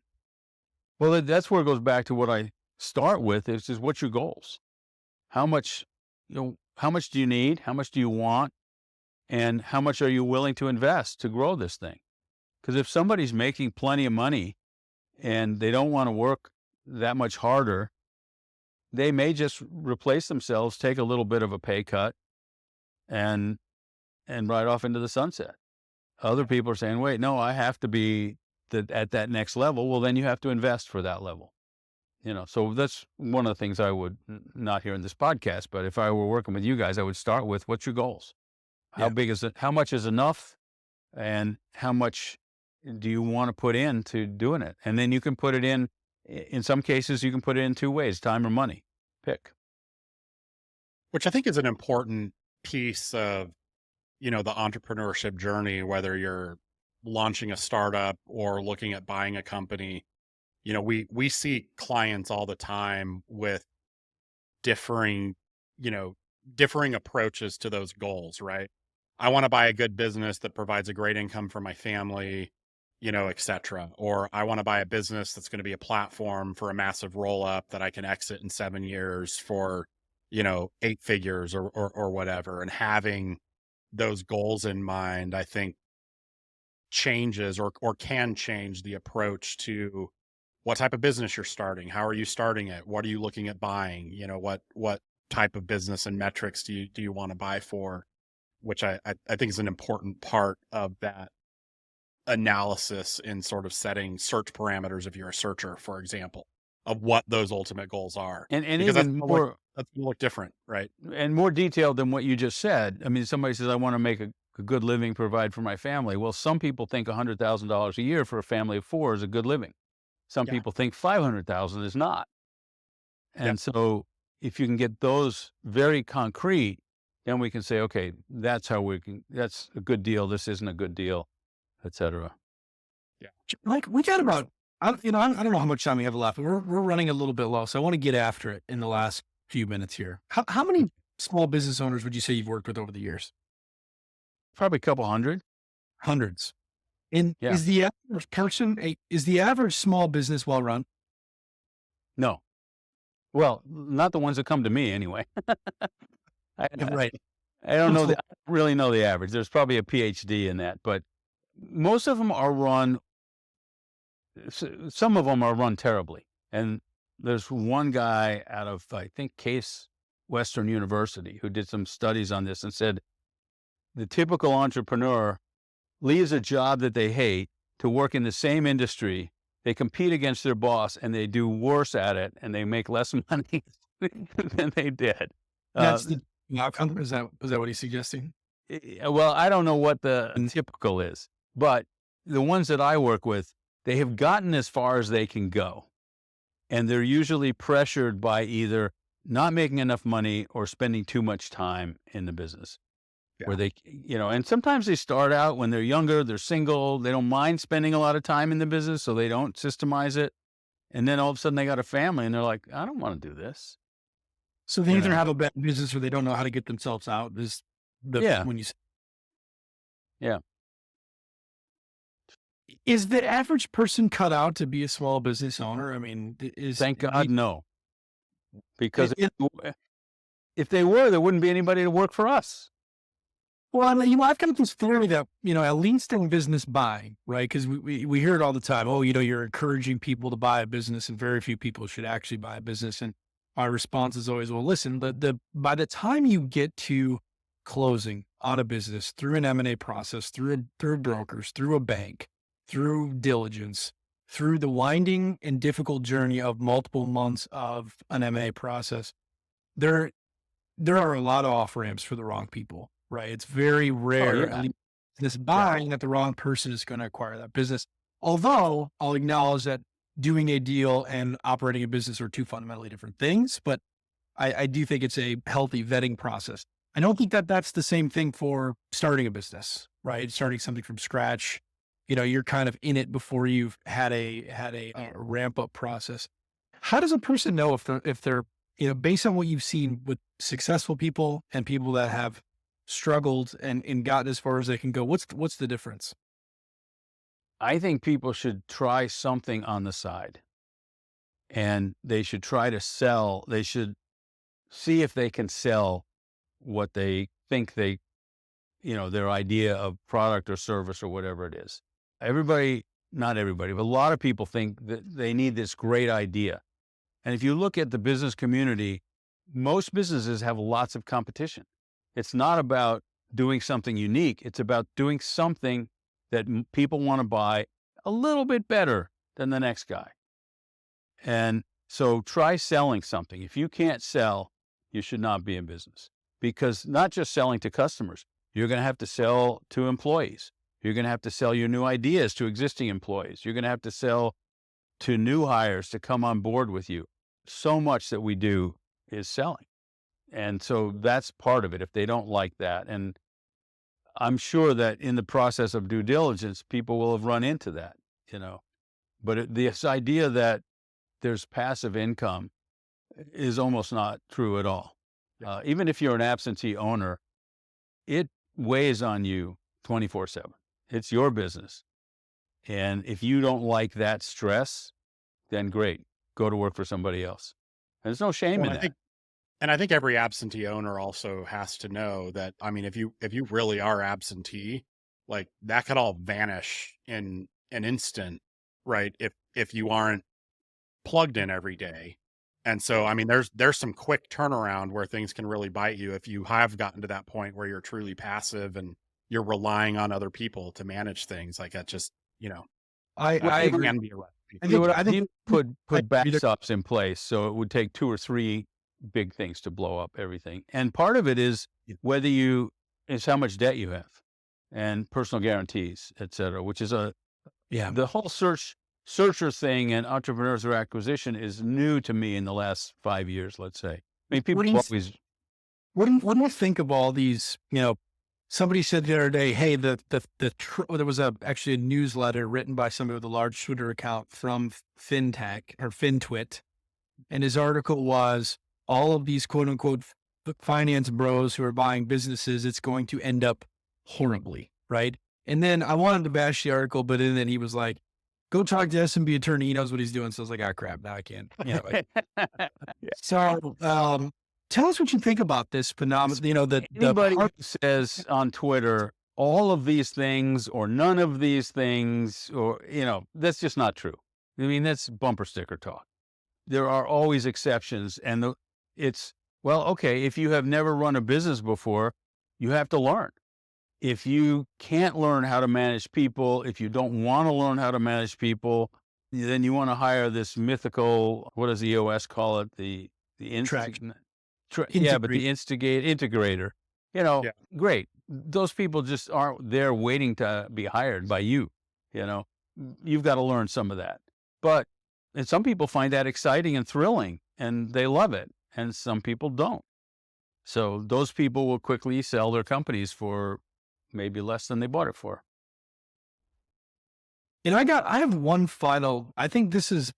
Well, that's where it goes back to what I start with is just what's your goals? How much, how much do you need? How much do you want? And how much are you willing to invest to grow this thing? Because if somebody's making plenty of money and they don't want to work that much harder, they may just replace themselves, take a little bit of a pay cut, and ride off into the sunset. Other people are saying, "Wait, no, I have to be at that next level." Well, then you have to invest for that level. So that's one of the things I would not hear in this podcast. But if I were working with you guys, I would start with what's your goals? How yeah, big is it? How much is enough? And how much do you want to put into doing it? And then you can put it in some cases, you can put it in two ways, time or money. Pick. which I think is an important piece of, the entrepreneurship journey, whether you're launching a startup or looking at buying a company. We see clients all the time with differing, you know, differing approaches to those goals, right? I want to buy a good business that provides a great income for my family, et cetera. Or I want to buy a business that's going to be a platform for a massive roll up that I can exit in 7 years for, 8 figures or whatever. And having those goals in mind, I think changes or can change the approach to what type of business you're starting. How are you starting it? What are you looking at buying? What type of business and metrics do you want to buy for? Which I think is an important part of that analysis in sort of setting search parameters if you're a searcher, for example, of what those ultimate goals are. And Because even more that's gonna look different, right? and more detailed than what you just said. I mean, somebody says, I want to make a good living, provide for my family. Well, some people think $100,000 a year for a family of four is a good living. Some Yeah. people think 500,000 is not. Yep. And so if you can get those very concrete, then we can say, okay, that's a good deal. This isn't a good deal, et cetera. Yeah. like we got about, I don't know how much time we have left, but we're running a little bit low. So I want to get after it in the last few minutes here. How many small business owners would you say you've worked with over the years? Probably a couple hundred. Hundreds. And Yeah. is the average small business well run? No. Well, not the ones that come to me anyway. I, Yeah, right. I don't know. I Absolutely. don't really know the average. There's probably a PhD in that, but most of them are run. Some of them are run terribly. And there's one guy out of, I think, Case Western University who did some studies on this and said the typical entrepreneur leaves a job that they hate to work in the same industry. They compete against their boss and they do worse at it and they make less money than they did. Uh, That's the outcome. Is that what he's suggesting? well, I don't know what the And typical is, but the ones that I work with, they have gotten as far as they can go. And they're usually pressured by either not making enough money or spending too much time in the business where Yeah. and sometimes they start out when they're younger, they're single, they don't mind spending a lot of time in the business, so they don't systemize it. And then all of a sudden they got a family and they're like, I don't want to do this. so they You either know? have a bad business or they don't know how to get themselves out. Is Yeah. when you Yeah. is the average person cut out to be a small business owner? I mean, Thank God, no. Because it, If they were, there wouldn't be anybody to work for us. Well, I've got this theory that, at least in business buying, right? Because we hear it all the time. Oh, you're encouraging people to buy a business and very few people should actually buy a business. And our response is always, well, listen, by the time you get to closing on a business through an M&A process, through brokers, through a bank, through diligence, through the winding and difficult journey of multiple months of an M&A process, there are a lot of off ramps for the wrong people, right? It's very rare, Yeah. at least this buying, that the wrong person is going to acquire that business. Although I'll acknowledge that doing a deal and operating a business are two fundamentally different things, but I do think it's a healthy vetting process. I don't think that that's the same thing for starting a business, right? Starting something from scratch, you're kind of in it before you've had a ramp up process. How does a person know if they're based on what you've seen with successful people and people that have struggled and gotten as far as they can go? What's the difference? I think people should try something on the side, and they should try to sell. They should see if they can sell what they think their idea of product or service or whatever it is. Not everybody, but a lot of people think that they need this great idea. And if you look at the business community, most businesses have lots of competition. It's not about doing something unique. It's about doing something that people want to buy a little bit better than the next guy. And so try selling something. If you can't sell, you should not be in business, because not just selling to customers, you're going to have to sell to employees. You're going to have to sell your new ideas to existing employees. You're going to have to sell to new hires to come on board with you. So much that we do is selling. And so that's part of it if they don't like that. And I'm sure that in the process of due diligence, people will have run into that, But this idea that there's passive income is almost not true at all. Even if you're an absentee owner, it weighs on you 24/7. It's your business. And if you don't like that stress, then great, go to work for somebody else. And there's no shame Well, in that. I think every absentee owner also has to know that, if you really are absentee, like that could all vanish in an instant, right? If you aren't plugged in every day. And so, there's some quick turnaround where things can really bite you if you have gotten to that point where you're truly passive and you're relying on other people to manage things. Like that just, I it agree. can be a recipe. I think You put I- backstops in place, so it would take 2 or 3 big things to blow up everything. And part of it is is how much debt you have, and personal guarantees, et cetera, which is the whole searcher thing and entrepreneurs through acquisition is new to me in the last 5 years, let's say. People What do you- always, what do you think of all these? Somebody said the other day, hey, there was actually a newsletter written by somebody with a large Twitter account from FinTech or FinTwit. And his article was all of these quote unquote finance bros who are buying businesses, it's going to end up horribly. Right. And then I wanted to bash the article, but then he was like, go talk to S&B attorney. He knows what he's doing. So I was like, crap, now I can't. So, tell us what you think about this phenomenon. anybody who says on Twitter, all of these things or none of these things, or, that's just not true. That's bumper sticker talk. There are always exceptions. And if you have never run a business before, you have to learn. If you can't learn how to manage people, if you don't want to learn how to manage people, then you want to hire this mythical, what does EOS call it? The integrator. Yeah. Great. Those people just aren't there waiting to be hired by you. You've got to learn some of that. And some people find that exciting and thrilling, and they love it, and some people don't. So those people will quickly sell their companies for maybe less than they bought it for. And I have one final, I think this is,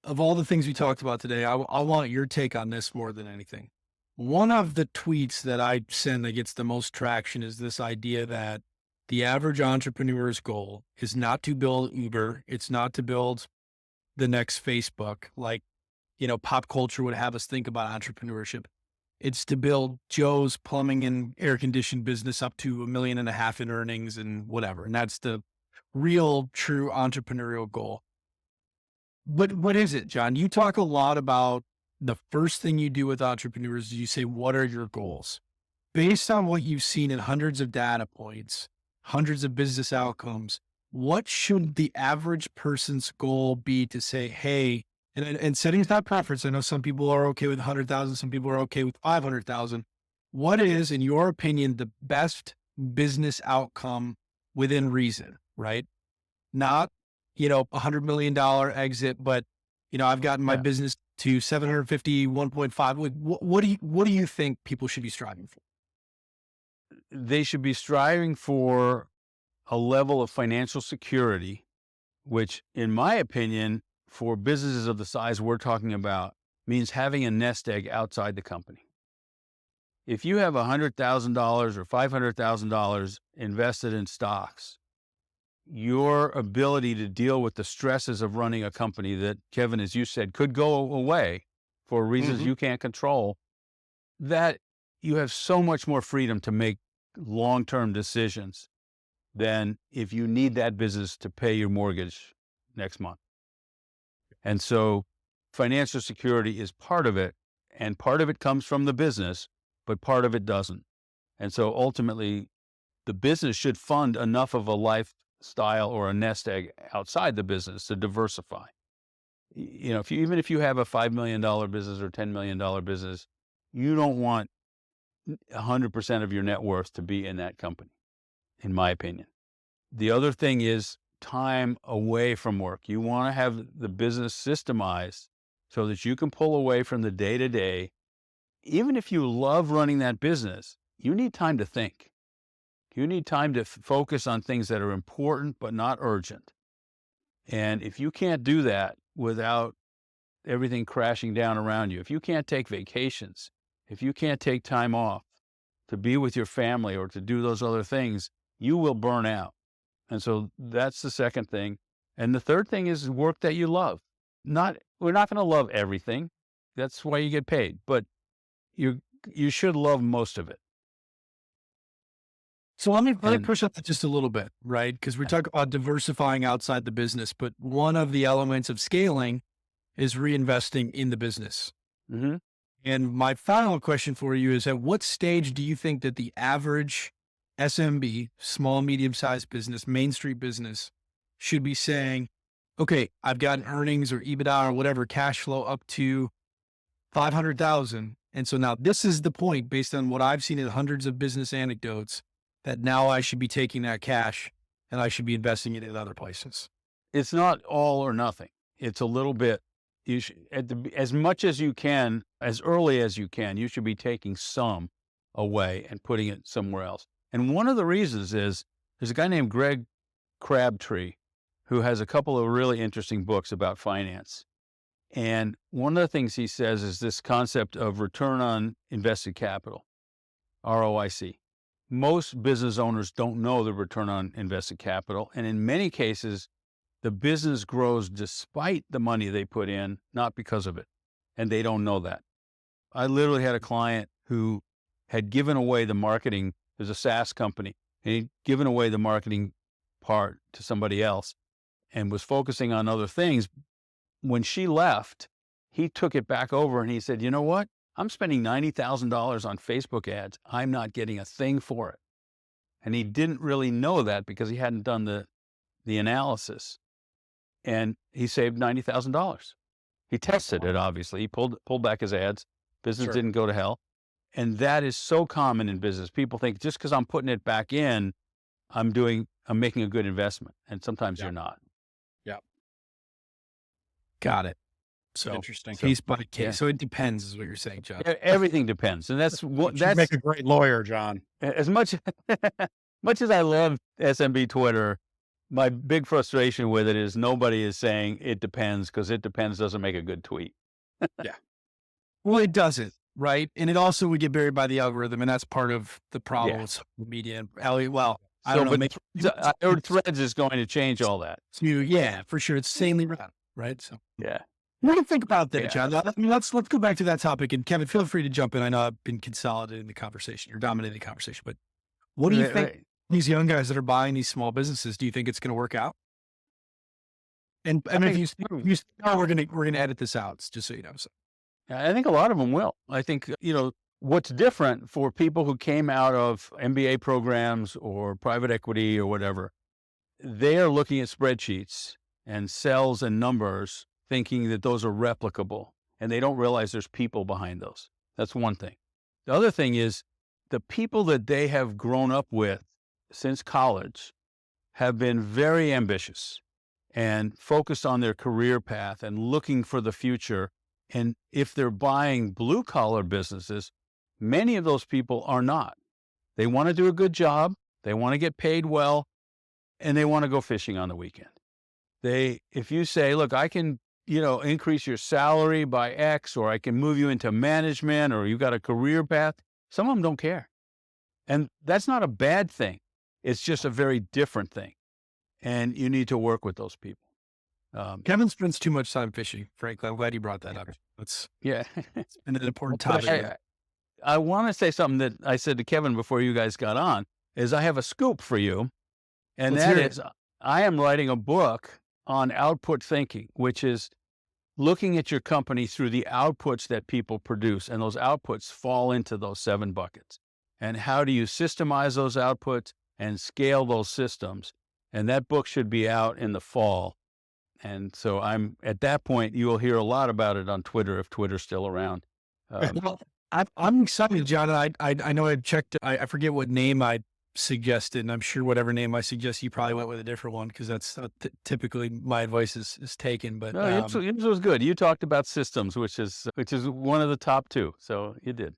of all the things we talked about today, I want your take on this more than anything. One of the tweets that I send that gets the most traction is this idea that the average entrepreneur's goal is not to build Uber. It's not to build the next Facebook, like, pop culture would have us think about entrepreneurship. It's to build Joe's plumbing and air conditioned business up to $1.5 million in earnings and whatever. And that's the real true entrepreneurial goal. But what is it, John? You talk a lot about the first thing you do with entrepreneurs is you say, what are your goals? Based on what you've seen in hundreds of data points, hundreds of business outcomes, what should the average person's goal be to say, hey, and setting aside preference, I know some people are okay with 100,000, some people are okay with 500,000. What is, in your opinion, the best business outcome within reason, right? Not, $100 million exit, but, I've gotten my Yeah. business to 750, 1.5. Like, what do you think people should be striving for? They should be striving for a level of financial security, which, in my opinion, for businesses of the size we're talking about, means having a nest egg outside the company. If you have $100,000 or $500,000 invested in stocks, your ability to deal with the stresses of running a company that, Kevin, as you said, could go away for reasons you can't control, that you have so much more freedom to make long-term decisions than if you need that business to pay your mortgage next month. And so financial security is part of it, and part of it comes from the business, but part of it doesn't. And so ultimately, the business should fund enough of a lifestyle or a nest egg outside the business to diversify. Even if you have a $5 million business or $10 million business, you don't want 100% of your net worth to be in that company, in my opinion. The other thing is time away from work. You want to have the business systemized so that you can pull away from the day to day. Even if you love running that business, you need time to think. You need time to focus on things that are important but not urgent. And if you can't do that without everything crashing down around you, if you can't take vacations, if you can't take time off to be with your family or to do those other things, you will burn out. And so that's the second thing. And the third thing is work that you love. We're not going to love everything. That's why you get paid, but you should love most of it. So let me And push up that just a little bit, right? Because we talk about diversifying outside the business, but one of the elements of scaling is reinvesting in the business. mhm. And my final question for you is, at what stage do you think that the average SMB, small, medium-sized business, Main Street business, should be saying, okay, I've got earnings or EBITDA or whatever cash flow up to 500,000. And so now this is the point, based on what I've seen in hundreds of business anecdotes, that now I should be taking that cash and I should be investing it in other places. It's not all or nothing. It's a little bit. You should, as much as you can, as early as you can, you should be taking some away and putting it somewhere else. And one of the reasons is there's a guy named Greg Crabtree who has a couple of really interesting books about finance. And one of the things he says is this concept of return on invested capital, ROIC. Most business owners don't know the return on invested capital. And in many cases, the business grows despite the money they put in, not because of it. And they don't know that. I literally had a client who had given away the marketing. There's a SaaS company, and he'd given away the marketing part to somebody else and was focusing on other things. When she left, he took it back over and he said, you know what? I'm spending $90,000 on Facebook ads. I'm not getting a thing for it. And he didn't really know that because he hadn't done the analysis. And he saved $90,000. He tested it, obviously. He pulled back his ads. Business didn't go to hell. And that is so common in business. People think just because I'm putting it back in, I'm making a good investment. And sometimes you're not. Yeah. Got it. So Interesting. case by case. Yeah. So it depends, is what you're saying, John. Everything depends. And that's what You make a great lawyer, John. as much as I love SMB Twitter, my big frustration with it is nobody is saying it depends, because it depends doesn't make a good tweet. Well, it doesn't, right? And it also would get buried by the algorithm, and that's part of the problem Yeah. with social media. And well, I So, don't know. but I heard Threads is going to change all that. Yeah, for sure. It's sanely run, right? So Yeah. What do you think about that, Yeah. John? I mean, let's go back to that topic. And Kevin, feel free to jump in. I know I've been consolidating the conversation or dominating the conversation, but what do you Right, think right. these young guys that are buying these small businesses? Do you think it's going to work out? I And if think you no, we're gonna edit this out, just so you know. So, I think a lot of them will. I think, what's different for people who came out of MBA programs or private equity or whatever, they are looking at spreadsheets and cells and numbers thinking that those are replicable, and they don't realize there's people behind those. That's one thing. The other thing is the people that they have grown up with since college have been very ambitious and focused on their career path and looking for the future. And if they're buying blue collar businesses, many of those people are not. They want to do a good job, they want to get paid well, and they want to go fishing on the weekend. If you say, look, I can, increase your salary by X, or I can move you into management, or you got a career path, some of them don't care. And that's not a bad thing. It's just a very different thing. And you need to work with those people. Kevin spends too much time fishing. Frankly, I'm glad you brought that up. That's Yeah. an important But topic. I want to say something that I said to Kevin before you guys got on, is I have a scoop for you. And Let's that hear it. is, I am writing a book on output thinking, which is looking at your company through the outputs that people produce. And those outputs fall into those 7 buckets. And how do you systemize those outputs and scale those systems? And that book should be out in the fall. And so at that point, you will hear a lot about it on Twitter, if Twitter's still around. Well, I'm excited, John. I know I checked. I forget what name I suggested, and I'm sure whatever name I suggest, you probably went with a different one because that's typically my advice is taken. But No, yours was good. You talked about systems, which is one of the top 2. So you did.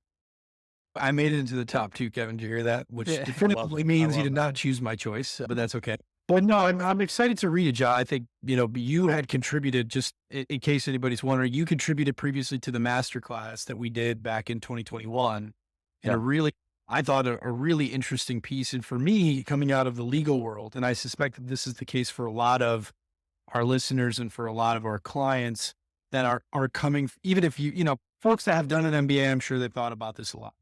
I made it into the top 2, Kevin. Did you hear that? Which Yeah. definitively means you did not choose my choice, but that's okay. But no, I'm excited to read it, John. I think, you had contributed, just in case anybody's wondering, you contributed previously to the masterclass that we did back in 2021. And Yeah. I thought a really interesting piece. And for me, coming out of the legal world, and I suspect that this is the case for a lot of our listeners and for a lot of our clients that are coming, even if folks that have done an MBA, I'm sure they've thought about this a lot.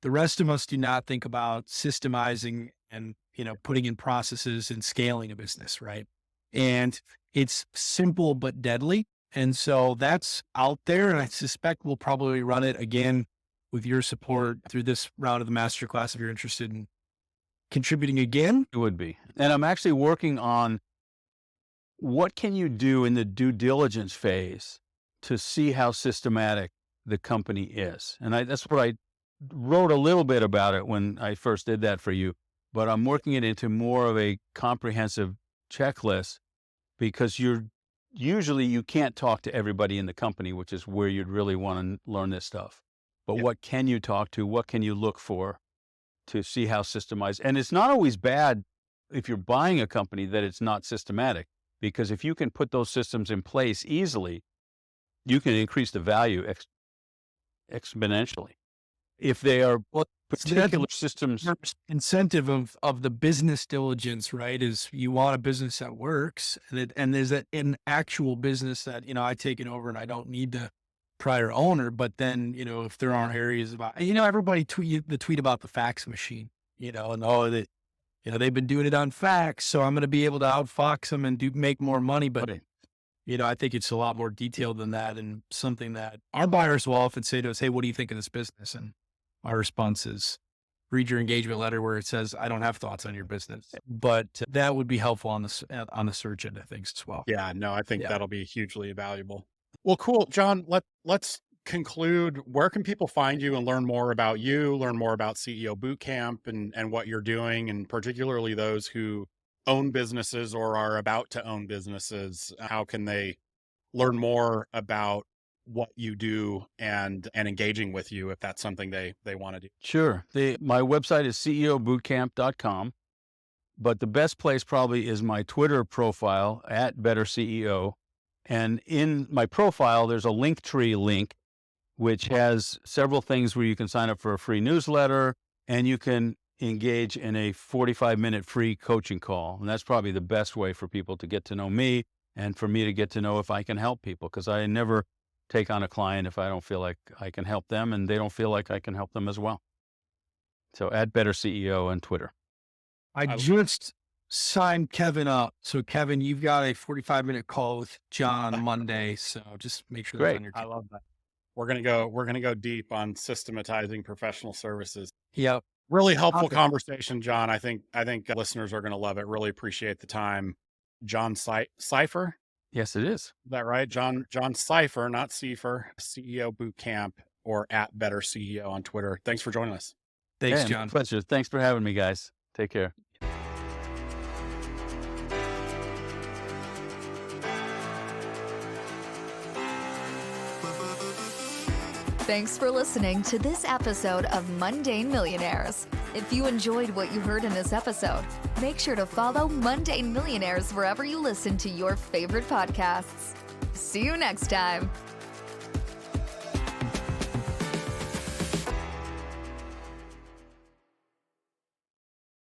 The rest of us do not think about systemizing and, putting in processes and scaling a business, right? And it's simple but deadly. And so that's out there. And I suspect we'll probably run it again with your support through this round of the masterclass if you're interested in contributing again. It would be. And I'm actually working on what can you do in the due diligence phase to see how systematic the company is. And that's what I wrote a little bit about it when I first did that for you, but I'm working it into more of a comprehensive checklist, because you can't talk to everybody in the company, which is where you'd really want to learn this stuff. But what can you talk to? What can you look for to see how systemized? And it's not always bad if you're buying a company that it's not systematic, because if you can put those systems in place easily, you can increase the value exponentially. If they are particular systems. Incentive of the business diligence, right? Is you want a business that works, and there's an actual business that, I take it over and I don't need the prior owner. But then, if there aren't areas about, everybody tweet about the fax machine, and that, they've been doing it on fax, so I'm going to be able to outfox them and make more money. But I think it's a lot more detailed than that, and something that our buyers will often say to us, "Hey, what do you think of this business?" And our response is, read your engagement letter where it says, "I don't have thoughts on your business." But that would be helpful on the search end of things as well. Yeah, no, I think that'll be hugely valuable. Well, cool. John, let's conclude. Where can people find you and learn more about you, learn more about CEO Bootcamp and what you're doing, and particularly those who own businesses or are about to own businesses? How can they learn more about what you do and engaging with you if that's something they want to do? Sure. My website is ceobootcamp.com, but the best place probably is my Twitter profile at Better CEO. And in my profile, there's a Linktree link, which has several things where you can sign up for a free newsletter and you can engage in a 45-minute free coaching call. And that's probably the best way for people to get to know me and for me to get to know if I can help people, because I never take on a client if I don't feel like I can help them and they don't feel like I can help them as well. So add Better CEO on Twitter. I just signed Kevin up. So Kevin, you've got a 45-minute call with John Monday. So just make sure that's Great. on your I team. love that. We're gonna go deep on systematizing professional services. Yep. Really helpful Okay. conversation, John. I think listeners are gonna love it. Really appreciate the time. John Seiffer, Yes, it is. is that right? John Seiffer, not Seiffer, CEO Boot Camp, or at Better CEO on Twitter. Thanks for joining us. Thanks, Yeah, my John. pleasure. Thanks for having me, guys. Take care. Thanks for listening to this episode of Mundane Millionaires. If you enjoyed what you heard in this episode, make sure to follow Mundane Millionaires wherever you listen to your favorite podcasts. See you next time.